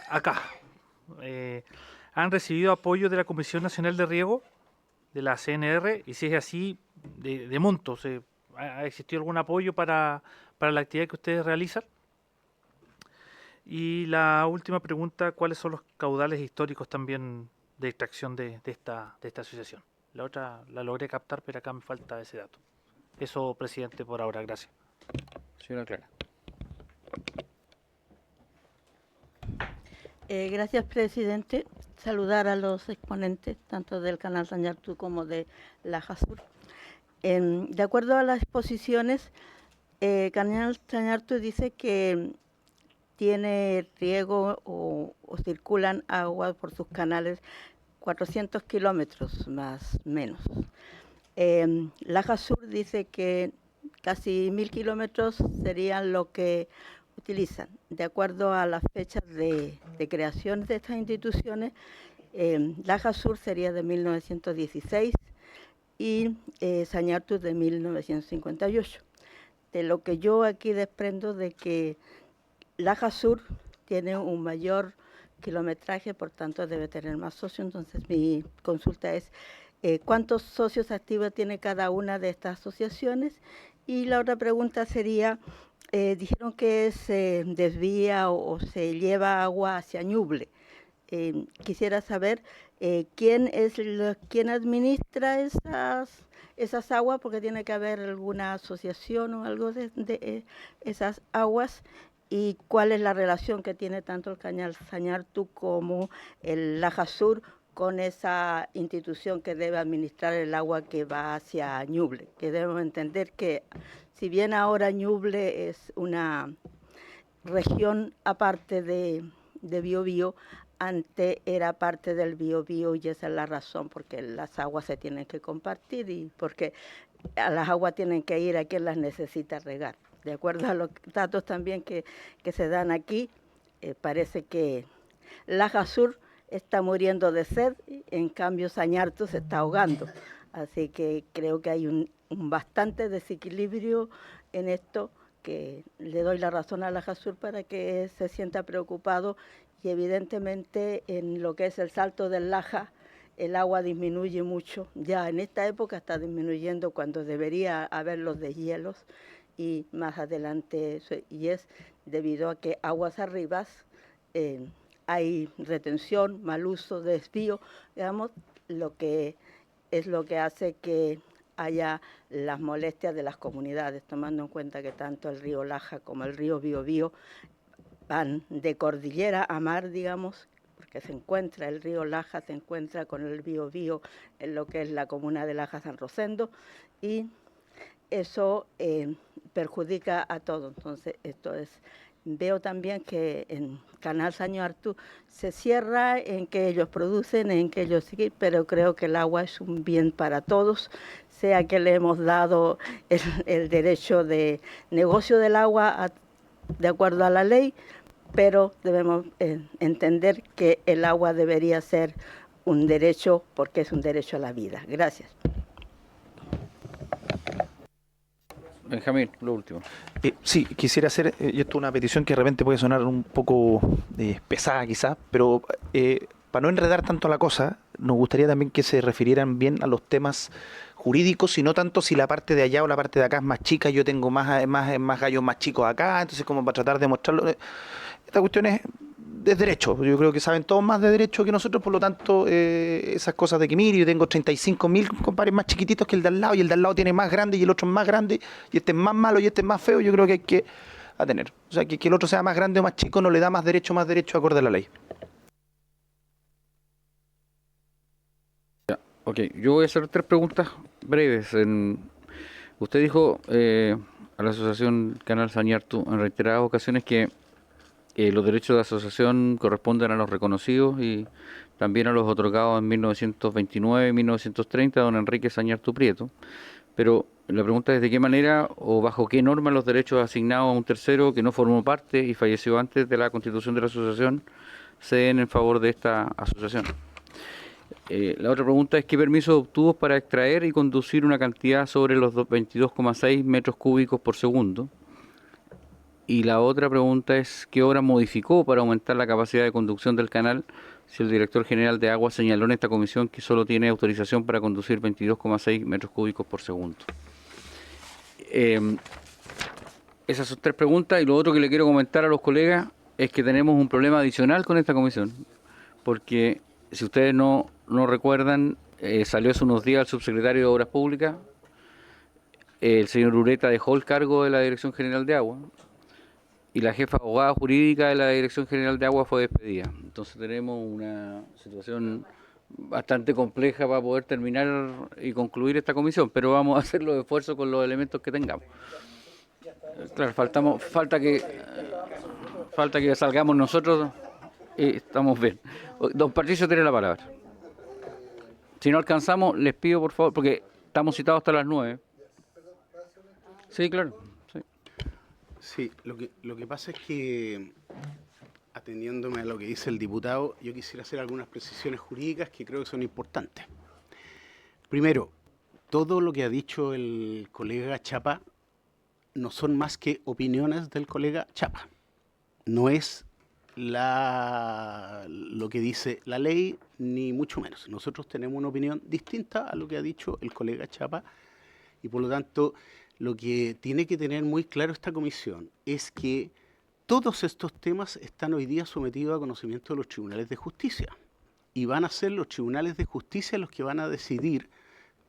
Acá, ¿han recibido apoyo de la Comisión Nacional de Riego, de la CNR? Y si es así, de montos, ¿ha existido algún apoyo para la actividad que ustedes realizan? Y la última pregunta, ¿cuáles son los caudales históricos también de extracción de esta asociación? La otra la logré captar, pero acá me falta ese dato. Eso, presidente, por ahora. Gracias. Señora Clara. Gracias, presidente. Saludar a los exponentes, tanto del Canal Sañartu como de Laja Sur. De acuerdo a las exposiciones, Canal Sañartu dice que tiene riego o circulan aguas por sus canales 400 kilómetros más menos. Laja Sur dice que casi 1000 kilómetros serían lo que utilizan. De acuerdo a las fechas de creación de estas instituciones, Laja Sur sería de 1916 y Sañartu de 1958. De lo que yo aquí desprendo de que Laja Sur tiene un mayor kilometraje, por tanto debe tener más socios. Entonces mi consulta es ¿cuántos socios activos tiene cada una de estas asociaciones? Y la otra pregunta sería, dijeron que se desvía o se lleva agua hacia Ñuble. Quisiera saber quién administra esas aguas, porque tiene que haber alguna asociación o algo de esas aguas, y cuál es la relación que tiene tanto el Canal Sañartu como el Laja Sur con esa institución que debe administrar el agua que va hacia Ñuble, que debemos entender que si bien ahora Ñuble es una región aparte de Biobío, antes era parte del Biobío y esa es la razón porque las aguas se tienen que compartir y porque a las aguas tienen que ir a quien las necesita regar. De acuerdo a los datos también que se dan aquí, parece que Laja Sur está muriendo de sed, en cambio Sañartu se está ahogando. Así que creo que hay un bastante desequilibrio en esto, que le doy la razón a Laja Sur para que se sienta preocupado y evidentemente en lo que es el salto del Laja, el agua disminuye mucho. Ya en esta época está disminuyendo cuando debería haber los deshielos y más adelante, y es debido a que aguas arribas hay retención, mal uso, desvío, digamos, lo que hace que haya las molestias de las comunidades, tomando en cuenta que tanto el río Laja como el río Biobío van de cordillera a mar, digamos, porque se encuentra el río Laja, se encuentra con el Biobío en lo que es la comuna de Laja San Rosendo, y eso perjudica a todo. Entonces, veo también que en Canal Sañartu se cierra en que ellos producen, en que ellos siguen, pero creo que el agua es un bien para todos, sea que le hemos dado el derecho de negocio del agua de acuerdo a la ley, pero debemos entender que el agua debería ser un derecho porque es un derecho a la vida. Gracias. Benjamín, lo último. Sí, quisiera hacer esto una petición que de repente puede sonar un poco pesada quizás, pero para no enredar tanto la cosa, nos gustaría también que se refirieran bien a los temas jurídicos y no tanto si la parte de allá o la parte de acá es más chica, yo tengo más gallos más chicos acá, entonces como para tratar de mostrarlo. Esta cuestión es derecho, yo creo que saben todos más de derecho que nosotros, por lo tanto, esas cosas de que mire, yo tengo 35.000 compadres más chiquititos que el de al lado, y el de al lado tiene más grande y el otro es más grande, y este es más malo y este es más feo, yo creo que hay que atener. O sea, que el otro sea más grande o más chico no le da más derecho acorde a la ley. Ok, yo voy a hacer 3 preguntas breves. Usted dijo a la Asociación Canal Sañartu en reiteradas ocasiones que los derechos de asociación corresponden a los reconocidos y también a los otorgados en 1929 y 1930 a don Enrique Sañartu Prieto. Pero la pregunta es de qué manera o bajo qué norma los derechos asignados a un tercero que no formó parte y falleció antes de la constitución de la asociación se den en favor de esta asociación. La otra pregunta es qué permiso obtuvo para extraer y conducir una cantidad sobre los 22,6 metros cúbicos por segundo. Y la otra pregunta es qué obra modificó para aumentar la capacidad de conducción del canal si el director general de Agua señaló en esta comisión que solo tiene autorización para conducir 22,6 metros cúbicos por segundo. Esas son 3 preguntas, y lo otro que le quiero comentar a los colegas es que tenemos un problema adicional con esta comisión, porque si ustedes no recuerdan, salió hace unos días el subsecretario de Obras Públicas, el señor Ureta dejó el cargo de la Dirección General de Agua y la jefa abogada jurídica de la Dirección General de Agua fue despedida. Entonces tenemos una situación bastante compleja para poder terminar y concluir esta comisión, pero vamos a hacer los esfuerzos con los elementos que tengamos. Claro, falta que salgamos nosotros y estamos bien. Don Patricio tiene la palabra. Si no alcanzamos, les pido por favor, porque estamos citados hasta las 9. Sí, claro. Sí. Sí, lo que pasa es que, atendiéndome a lo que dice el diputado, yo quisiera hacer algunas precisiones jurídicas que creo que son importantes. Primero, todo lo que ha dicho el colega Chapa no son más que opiniones del colega Chapa. No es lo que dice la ley, ni mucho menos. Nosotros tenemos una opinión distinta a lo que ha dicho el colega Chapa y por lo tanto lo que tiene que tener muy claro esta comisión es que todos estos temas están hoy día sometidos a conocimiento de los tribunales de justicia y van a ser los tribunales de justicia los que van a decidir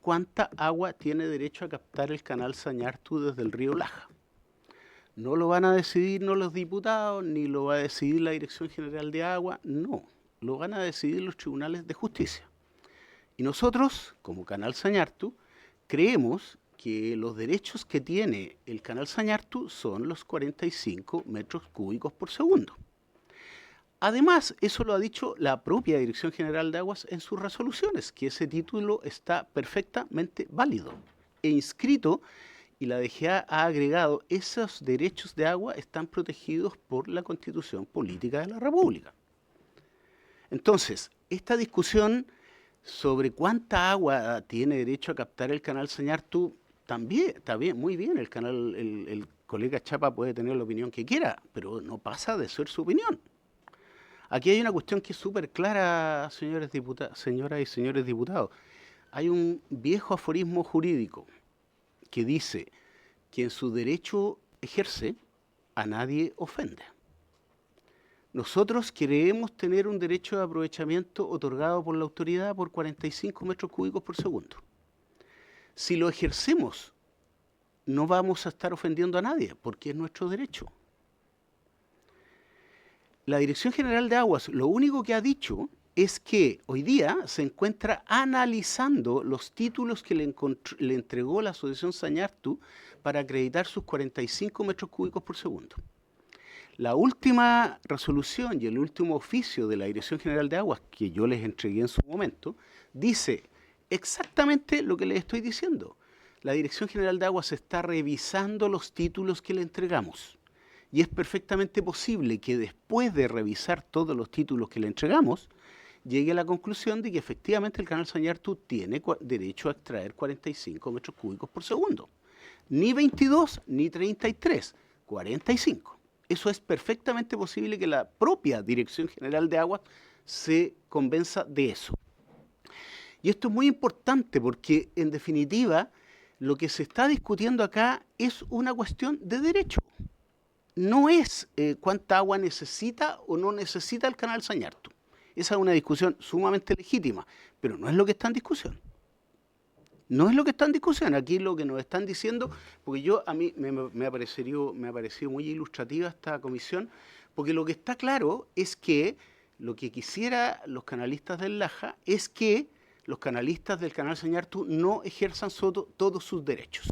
cuánta agua tiene derecho a captar el canal Sañartu desde el río Laja. No lo van a decidir no los diputados, ni lo va a decidir la Dirección General de Agua, no. lo van a decidir los tribunales de justicia. Y nosotros, como Canal Sañartu, creemos que los derechos que tiene el Canal Sañartu son los 45 metros cúbicos por segundo. Además, eso lo ha dicho la propia Dirección General de Aguas en sus resoluciones, que ese título está perfectamente válido e inscrito, y la DGA ha agregado, esos derechos de agua están protegidos por la Constitución Política de la República. Entonces, esta discusión sobre cuánta agua tiene derecho a captar el Canal Sañartu, también está bien, muy bien, el colega Chapa puede tener la opinión que quiera, pero no pasa de ser su opinión. Aquí hay una cuestión que es súper clara, señoras y señores diputados. Hay un viejo aforismo jurídico que dice: quien su derecho ejerce, a nadie ofende. Nosotros queremos tener un derecho de aprovechamiento otorgado por la autoridad por 45 metros cúbicos por segundo. Si lo ejercemos, no vamos a estar ofendiendo a nadie, porque es nuestro derecho. La Dirección General de Aguas lo único que ha dicho es que hoy día se encuentra analizando los títulos que le entregó la Asociación Sañartu para acreditar sus 45 metros cúbicos por segundo. La última resolución y el último oficio de la Dirección General de Aguas, que yo les entregué en su momento, dice exactamente lo que les estoy diciendo. La Dirección General de Aguas está revisando los títulos que le entregamos. Y es perfectamente posible que después de revisar todos los títulos que le entregamos, llegue a la conclusión de que efectivamente el Canal Sañartu tiene derecho a extraer 45 metros cúbicos por segundo. Ni 22 ni 33, 45. Eso es perfectamente posible que la propia Dirección General de Aguas se convenza de eso. Y esto es muy importante porque, en definitiva, lo que se está discutiendo acá es una cuestión de derecho. No es cuánta agua necesita o no necesita el Canal Sañartu. Esa es una discusión sumamente legítima, pero no es lo que está en discusión. No es lo que está en discusión. Aquí lo que nos están diciendo, porque a mí me ha parecido muy ilustrativa esta comisión, porque lo que está claro es que lo que quisiera los canalistas del Laja es que los canalistas del Canal Sañartu no ejerzan todos sus derechos.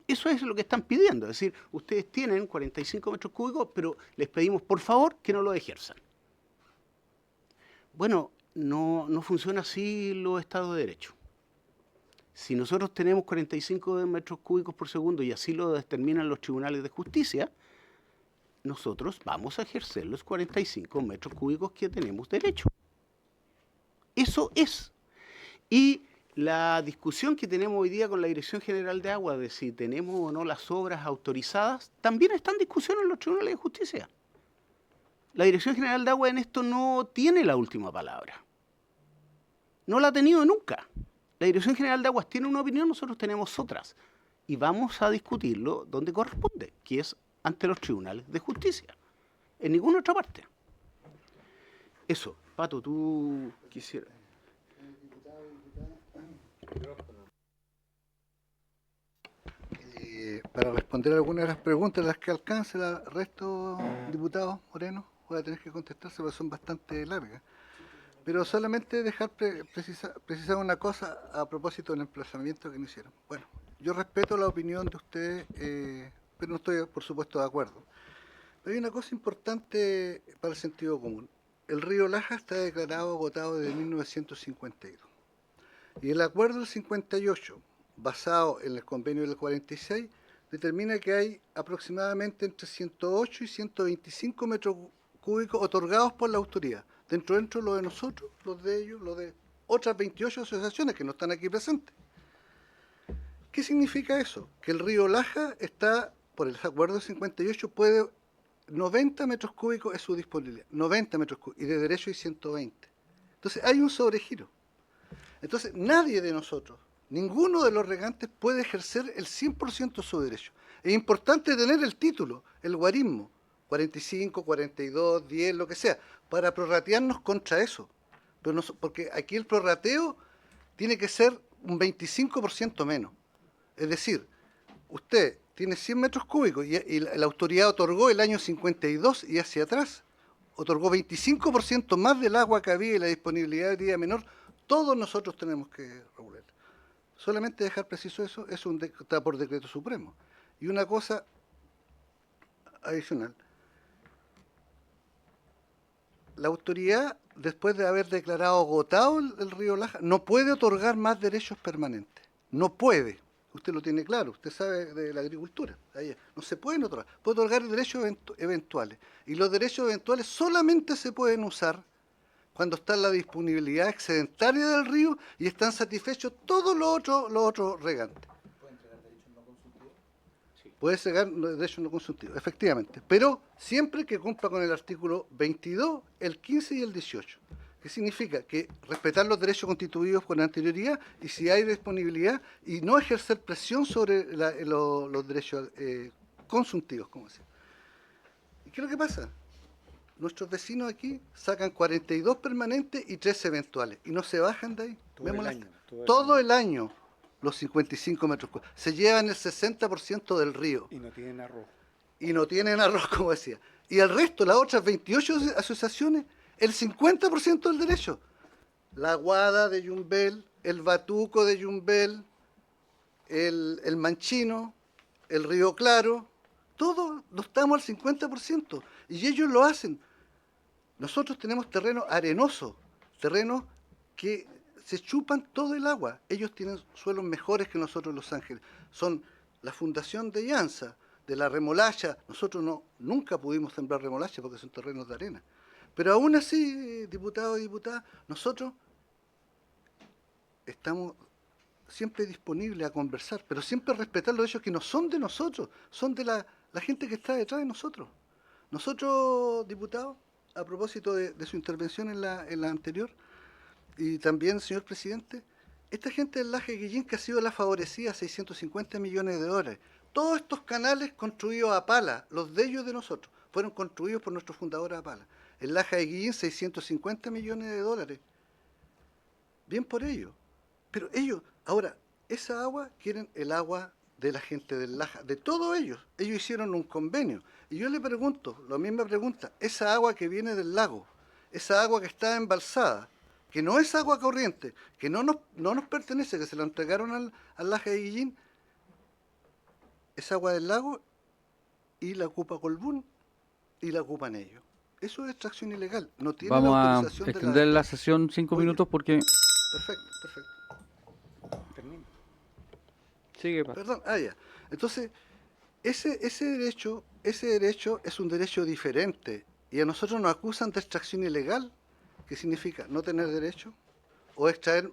Eso es lo que están pidiendo, es decir, ustedes tienen 45 metros cúbicos, pero les pedimos por favor que no lo ejerzan. Bueno, no funciona así los estados de derecho. Si nosotros tenemos 45 metros cúbicos por segundo y así lo determinan los tribunales de justicia, nosotros vamos a ejercer los 45 metros cúbicos que tenemos derecho. Eso es. Y la discusión que tenemos hoy día con la Dirección General de Agua de si tenemos o no las obras autorizadas, también está en discusión en los tribunales de justicia. La Dirección General de Agua en esto no tiene la última palabra. No la ha tenido nunca. La Dirección General de Aguas tiene una opinión, nosotros tenemos otras. Y vamos a discutirlo donde corresponde, que es ante los tribunales de justicia. En ninguna otra parte. Eso. Pato, tú quisieras. Para responder algunas de las preguntas, las que alcance el resto, diputado Moreno, voy a tener que contestarse porque son bastante largas. Pero solamente dejar precisar una cosa a propósito del emplazamiento que me hicieron. Bueno, yo respeto la opinión de ustedes, pero no estoy, por supuesto, de acuerdo. Pero hay una cosa importante para el sentido común. El río Laja está declarado agotado desde 1952. Y el acuerdo del 58, basado en el convenio del 46, determina que hay aproximadamente entre 108 y 125 metros cúbicos otorgados por la autoridad. Dentro lo de nosotros, los de ellos, los de otras 28 asociaciones que no están aquí presentes. ¿Qué significa eso? Que el río Laja está, por el acuerdo del 58, puede 90 metros cúbicos es su disponibilidad. 90 metros cúbicos, y de derecho hay 120. Entonces hay un sobregiro. Entonces nadie de nosotros, ninguno de los regantes puede ejercer el 100% de su derecho. Es importante tener el título, el guarismo, 45, 42, 10, lo que sea, para prorratearnos contra eso. Pero no, porque aquí el prorrateo tiene que ser un 25% menos. Es decir, usted tiene 100 metros cúbicos y la autoridad otorgó el año 52 y hacia atrás, otorgó 25% más del agua que había y la disponibilidad de día menor, todos nosotros tenemos que regular. Solamente dejar preciso eso, está por decreto supremo. Y una cosa adicional. La autoridad, después de haber declarado agotado el río Laja, no puede otorgar más derechos permanentes. No puede. Usted lo tiene claro, usted sabe de la agricultura. Ahí, no se pueden otorgar. Puede otorgar derechos eventuales. Y los derechos eventuales solamente se pueden usar cuando está la disponibilidad excedentaria del río y están satisfechos todos los otros regantes. Puede entregar derechos no consultivos, efectivamente, pero siempre que cumpla con el artículo 22, el 15 y el 18. ¿Qué significa? Que respetar los derechos constituidos con anterioridad y si hay disponibilidad y no ejercer presión sobre los derechos consultivos, como decía. ¿Y qué es lo que pasa? Nuestros vecinos aquí sacan 42 permanentes y 3 eventuales y no se bajan de ahí. Todo el año. Los 55 metros cuadrados. Se llevan el 60% del río. Y no tienen arroz. Y no tienen arroz, como decía. Y el resto, las otras 28 asociaciones, el 50% del derecho. La Aguada de Yumbel, el Batuco de Yumbel, el Manchino, el Río Claro, todos nos estamos al 50%. Y ellos lo hacen. Nosotros tenemos terreno arenoso, terrenos que se chupan todo el agua. Ellos tienen suelos mejores que nosotros en Los Ángeles. Son la fundación de Llanza, de la remolacha. Nosotros nunca pudimos sembrar remolacha porque son terrenos de arena. Pero aún así, diputados y diputadas, nosotros estamos siempre disponibles a conversar, pero siempre respetar los derechos que no son de nosotros, son de la gente que está detrás de nosotros. Nosotros, diputados, a propósito de su intervención en la anterior, y también, señor presidente, esta gente del Laja de Guillín que ha sido la favorecida, 650 millones de dólares. Todos estos canales construidos a pala, los de ellos de nosotros, fueron construidos por nuestros fundadores a pala. El Laja de Guillín, 650 millones de dólares. Bien por ellos. Pero ellos, ahora, esa agua quieren el agua de la gente del Laja, de todos ellos. Ellos hicieron un convenio. Y yo le pregunto, la misma pregunta, esa agua que viene del lago, esa agua que está embalsada, que no es agua corriente, que no nos pertenece, que se la entregaron al Laja de Guillín, es agua del lago y la ocupa Colbún y la ocupan ellos. Eso es extracción ilegal. No tiene Vamos la a autorización extender de la sesión 5 Oye. minutos porque... Perfecto. Termino. Sigue, Pato. Perdón, ya. Entonces, ese derecho es un derecho diferente y a nosotros nos acusan de extracción ilegal. ¿Qué significa? No tener derecho o extraer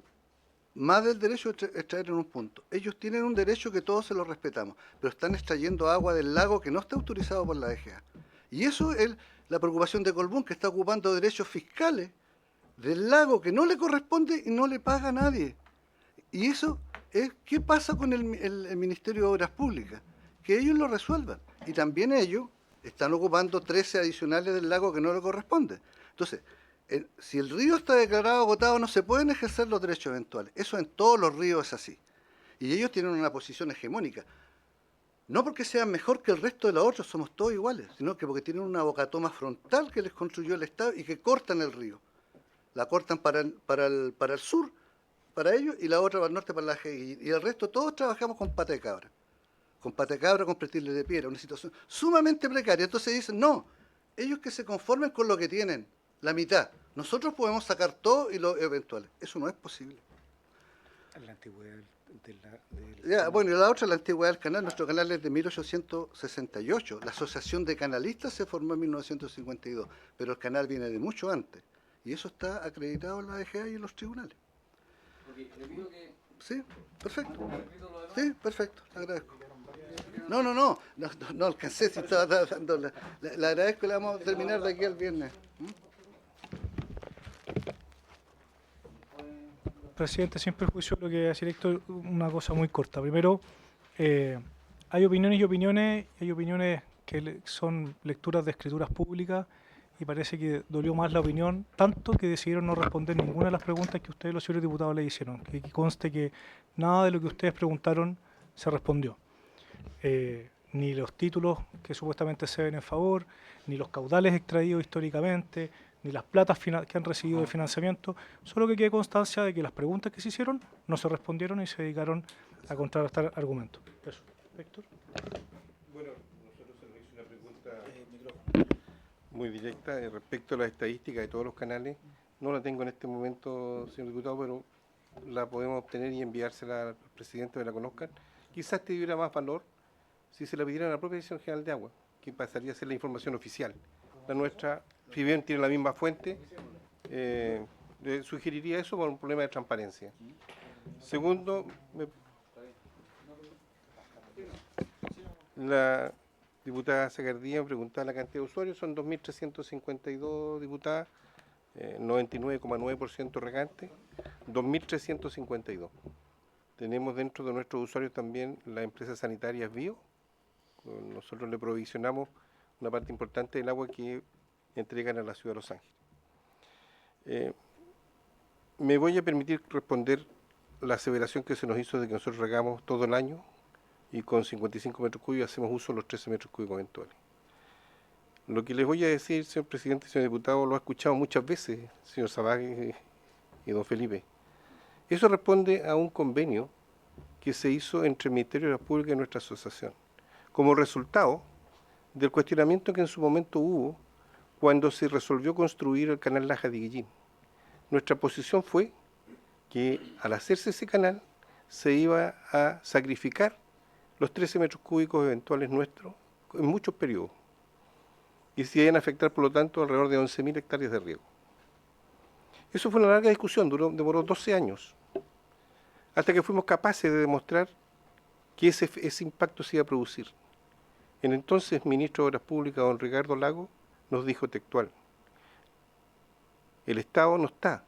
más del derecho, extraer en un punto. Ellos tienen un derecho que todos se lo respetamos, pero están extrayendo agua del lago que no está autorizado por la DGA. Y eso es la preocupación de Colbún, que está ocupando derechos fiscales del lago que no le corresponde y no le paga a nadie. Y eso es, ¿qué pasa con el Ministerio de Obras Públicas? Que ellos lo resuelvan. Y también ellos están ocupando 13 adicionales del lago que no le corresponde. Entonces, si el río está declarado agotado, no se pueden ejercer los derechos eventuales. Eso en todos los ríos es así. Y ellos tienen una posición hegemónica. No porque sean mejor que el resto de los otros, somos todos iguales, sino que porque tienen una bocatoma frontal que les construyó el Estado y que cortan el río. La cortan para el sur, para ellos, y la otra para el norte, para la Guillín. Y el resto todos trabajamos con pata de cabra. Con pata de cabra, con pretiles de piedra, una situación sumamente precaria. Entonces dicen, no, ellos que se conformen con lo que tienen, la mitad. Nosotros podemos sacar todo y lo eventuales. Eso no es posible. La antigüedad Ya, bueno, y la otra, la antigüedad del canal. Nuestro canal es de 1868. La Asociación de Canalistas se formó en 1952, pero el canal viene de mucho antes. Y eso está acreditado en la DGA y en los tribunales. Sí, perfecto. Sí, perfecto, le agradezco. No alcancé, si estaba dando le agradezco, le vamos a terminar de aquí al viernes. Presidente, sin perjuicio, lo que decir Héctor, una cosa muy corta. Primero, hay opiniones y opiniones, hay opiniones que son lecturas de escrituras públicas y parece que dolió más la opinión, tanto que decidieron no responder ninguna de las preguntas que ustedes, los señores diputados, le hicieron. Que conste que nada de lo que ustedes preguntaron se respondió. ni los títulos que supuestamente se ven en favor, ni los caudales extraídos históricamente, ni las platas que han recibido de financiamiento, solo que quede constancia de que las preguntas que se hicieron no se respondieron y se dedicaron a contrarrestar argumentos. Eso. Héctor. Bueno, nosotros se nos hizo una pregunta muy directa respecto a las estadísticas de todos los canales. No la tengo en este momento, señor diputado, pero la podemos obtener y enviársela al presidente para que la conozcan. Quizás tuviera más valor si se la pidieran a la propia Dirección General de Agua, que pasaría a ser la información oficial. La nuestra, si bien tiene la misma fuente, le sugeriría eso por un problema de transparencia. Segundo, la diputada Zacardía me preguntaba la cantidad de usuarios, son 2.352 diputadas, 99,9% regantes, 2.352. Tenemos dentro de nuestros usuarios también las empresas sanitarias Bio. Nosotros le provisionamos una parte importante del agua que entregan a la ciudad de Los Ángeles. Me voy a permitir responder la aseveración que se nos hizo de que nosotros regamos todo el año y con 55 metros cúbicos hacemos uso de los 13 metros cúbicos eventuales. Lo que les voy a decir, señor presidente y señor diputado, lo ha escuchado muchas veces, señor Sabague y don Felipe. Eso responde a un convenio que se hizo entre el Ministerio de la Pública y nuestra asociación, como resultado del cuestionamiento que en su momento hubo cuando se resolvió construir el canal Laja de Guillín. Nuestra posición fue que al hacerse ese canal se iba a sacrificar los 13 metros cúbicos eventuales nuestros en muchos periodos y se iban a afectar, por lo tanto, alrededor de 11.000 hectáreas de riego. Eso fue una larga discusión, demoró 12 años, hasta que fuimos capaces de demostrar que ese impacto se iba a producir. El entonces ministro de Obras Públicas, don Ricardo Lago, nos dijo textual: el Estado no está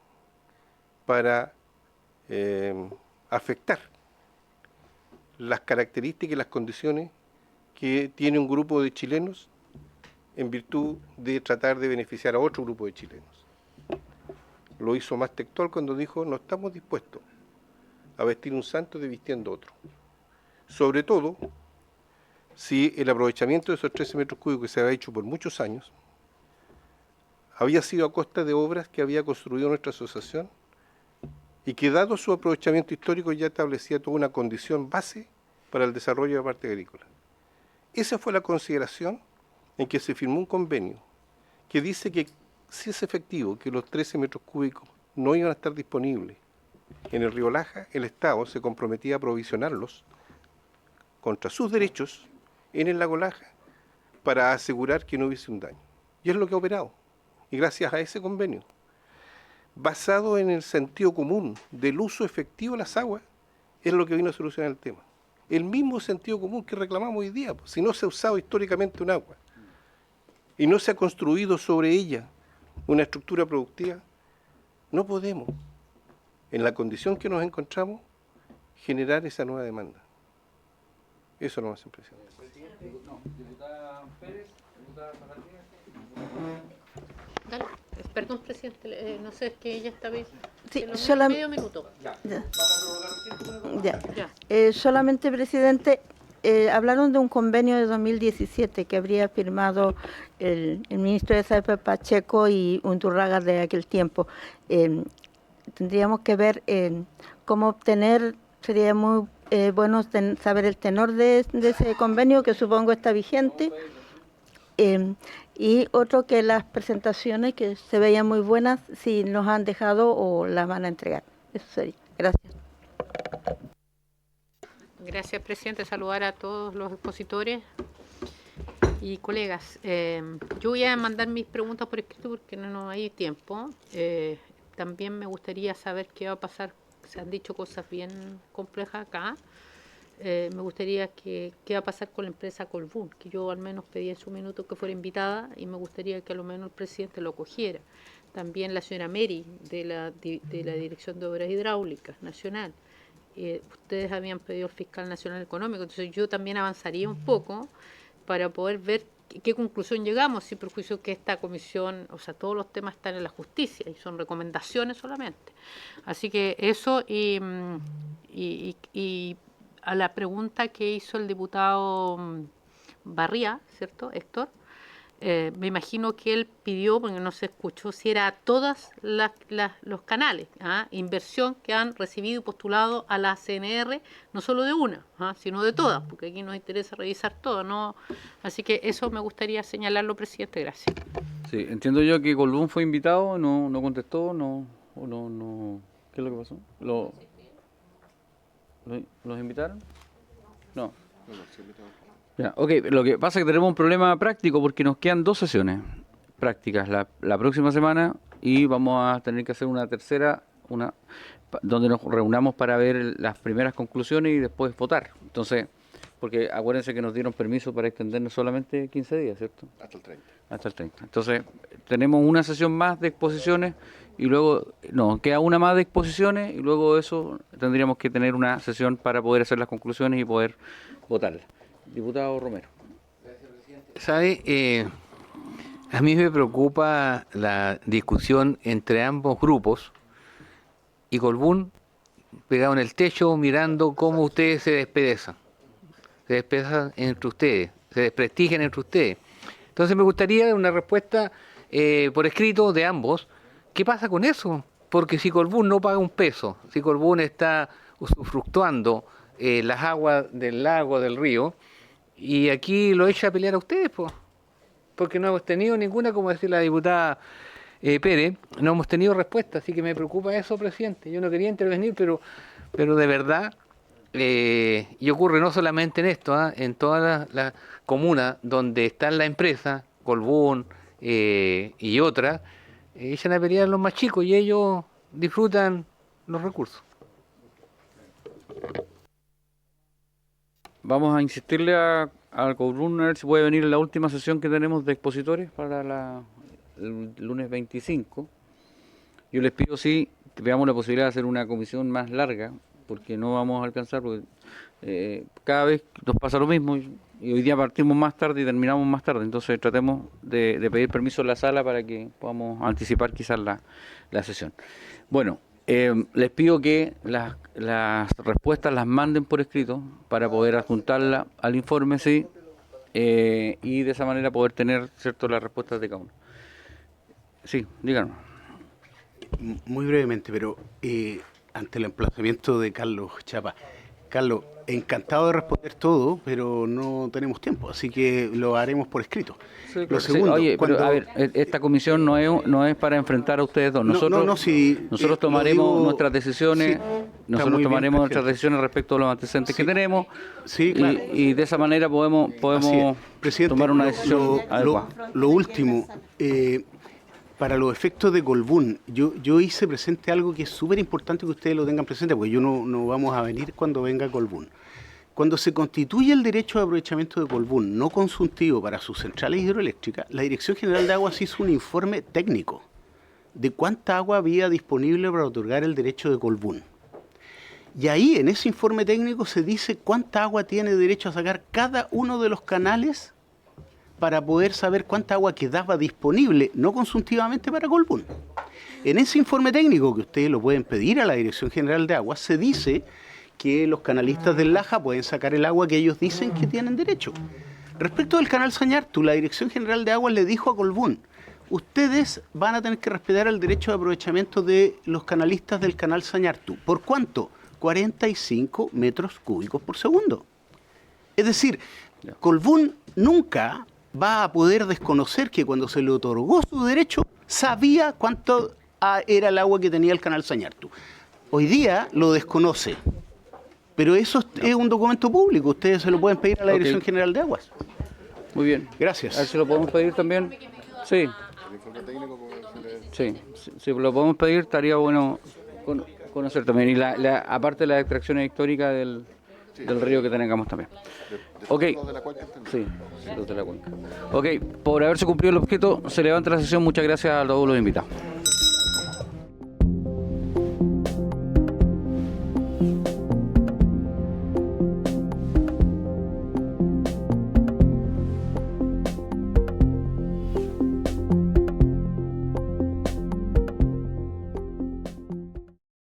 para afectar las características y las condiciones que tiene un grupo de chilenos en virtud de tratar de beneficiar a otro grupo de chilenos. Lo hizo más textual cuando dijo: no estamos dispuestos a vestir un santo de vistiendo otro. Sobre todo, si el aprovechamiento de esos 13 metros cúbicos que se había hecho por muchos años había sido a costa de obras que había construido nuestra asociación y que, dado su aprovechamiento histórico, ya establecía toda una condición base para el desarrollo de la parte agrícola. Esa fue la consideración en que se firmó un convenio que dice que si es efectivo que los 13 metros cúbicos no iban a estar disponibles en el río Laja, el Estado se comprometía a provisionarlos contra sus derechos en el lago Laja para asegurar que no hubiese un daño. Y es lo que ha operado. Y gracias a ese convenio, basado en el sentido común del uso efectivo de las aguas, es lo que vino a solucionar el tema. El mismo sentido común que reclamamos hoy día. Si no se ha usado históricamente un agua y no se ha construido sobre ella una estructura productiva, no podemos, en la condición que nos encontramos, generar esa nueva demanda. Eso no es impresionante. Diputada Pérez, diputada Zacardía. Dale. Perdón, presidente, no sé, es que ella está bien. Sí, medio minuto. Solamente, presidente, hablaron de un convenio de 2017 que habría firmado el ministro de Salud Pacheco y Undurraga de aquel tiempo. Tendríamos que ver cómo obtener, sería muy bueno saber el tenor de ese convenio, que supongo está vigente. Y otro, que las presentaciones que se veían muy buenas, si nos han dejado o las van a entregar. Eso sería. Gracias. Gracias, presidente. Saludar a todos los expositores y colegas. Yo voy a mandar mis preguntas por escrito porque no hay tiempo. También me gustaría saber qué va a pasar. Se han dicho cosas bien complejas acá. Me gustaría qué va a pasar con la empresa Colbún, que yo al menos pedí en su minuto que fuera invitada y me gustaría que a lo menos el presidente lo cogiera. También la señora Mary, de la Dirección de Obras Hidráulicas Nacional. Ustedes habían pedido al Fiscal Nacional Económico, entonces yo también avanzaría un poco para poder ver qué conclusión llegamos, sin perjuicio que esta comisión, o sea, todos los temas están en la justicia y son recomendaciones solamente. Así que eso y a la pregunta que hizo el diputado Barría, ¿cierto, Héctor? Me imagino que él pidió, porque no se escuchó, si era a todos los canales, inversión que han recibido y postulado a la CNR, no solo de una, sino de todas, porque aquí nos interesa revisar todo, ¿no? Así que eso me gustaría señalarlo, presidente, gracias. Sí, entiendo yo que Colbún fue invitado, no contestó, ¿qué es lo que pasó? ¿Los invitaron? No. Ya, ok, lo que pasa es que tenemos un problema práctico porque nos quedan 2 sesiones prácticas la próxima semana y vamos a tener que hacer una tercera, donde nos reunamos para ver las primeras conclusiones y después votar. Entonces, porque acuérdense que nos dieron permiso para extendernos solamente 15 días, ¿cierto? Hasta el 30. Hasta el 30. Entonces, tenemos una sesión más de exposiciones y luego, queda una más de exposiciones y luego de eso tendríamos que tener una sesión para poder hacer las conclusiones y poder votarlas. Diputado Romero. ¿Sabe? A mí me preocupa la discusión entre ambos grupos y Colbún pegado en el techo mirando cómo ustedes se despedazan entre ustedes, se desprestigian entre ustedes. Entonces me gustaría una respuesta por escrito de ambos. ¿Qué pasa con eso? Porque si Colbún no paga un peso, si Colbún está usufructuando las aguas del lago, del río, y aquí lo echa a pelear a ustedes, pues, porque no hemos tenido ninguna, como decía la diputada Pérez, no hemos tenido respuesta, así que me preocupa eso, presidente. Yo no quería intervenir, pero de verdad, y ocurre no solamente en esto, en todas las comunas donde están la empresa, Colbún y otras, echan a pelear a los más chicos y ellos disfrutan los recursos. Vamos a insistirle al Colbún a ver si puede venir en la última sesión que tenemos de expositores para el lunes 25. Yo les pido sí que veamos la posibilidad de hacer una comisión más larga, porque no vamos a alcanzar, porque cada vez nos pasa lo mismo y hoy día partimos más tarde y terminamos más tarde. Entonces tratemos de pedir permiso en la sala para que podamos anticipar quizás la sesión. Bueno, les pido que las respuestas las manden por escrito para poder adjuntarla al informe, sí, y de esa manera poder tener, ¿cierto?, las respuestas de cada uno. Sí, díganos. Muy brevemente, pero ante el emplazamiento de Carlos Chapa. Carlos, encantado de responder todo, pero no tenemos tiempo, así que lo haremos por escrito. Sí, lo segundo, oye, pero a ver, esta comisión no es para enfrentar a ustedes dos. Nosotros tomaremos nuestras decisiones, respecto a los antecedentes que tenemos, sí, claro. y de esa manera podemos tomar una decisión adecuada. Lo último, para los efectos de Colbún, yo hice presente algo que es súper importante que ustedes lo tengan presente, porque yo no vamos a venir cuando venga Colbún. Cuando se constituye el derecho de aprovechamiento de Colbún no consultivo para sus centrales hidroeléctricas, la Dirección General de Aguas hizo un informe técnico de cuánta agua había disponible para otorgar el derecho de Colbún. Y ahí, en ese informe técnico, se dice cuánta agua tiene derecho a sacar cada uno de los canales para poder saber cuánta agua quedaba disponible, no consultivamente para Colbún. En ese informe técnico, que ustedes lo pueden pedir a la Dirección General de Aguas, se dice que los canalistas del Laja pueden sacar el agua que ellos dicen que tienen derecho. Respecto del canal Sañartu, la Dirección General de Aguas le dijo a Colbún: ustedes van a tener que respetar el derecho de aprovechamiento de los canalistas del canal Sañartu. ¿Por cuánto? 45 metros cúbicos por segundo. Es decir, Colbún nunca va a poder desconocer que cuando se le otorgó su derecho, sabía cuánto era el agua que tenía el canal Sañartu. Hoy día lo desconoce. Pero eso es un documento público, ustedes se lo pueden pedir a la Dirección General de Aguas. Muy bien. Gracias. A ver si lo podemos pedir también. Sí. Si lo podemos pedir, estaría bueno conocer también. Y aparte de las extracciones históricas del río que tengamos también. Sí, los de la cuenca. Ok, por haberse cumplido el objeto, se levanta la sesión. Muchas gracias a todos los invitados.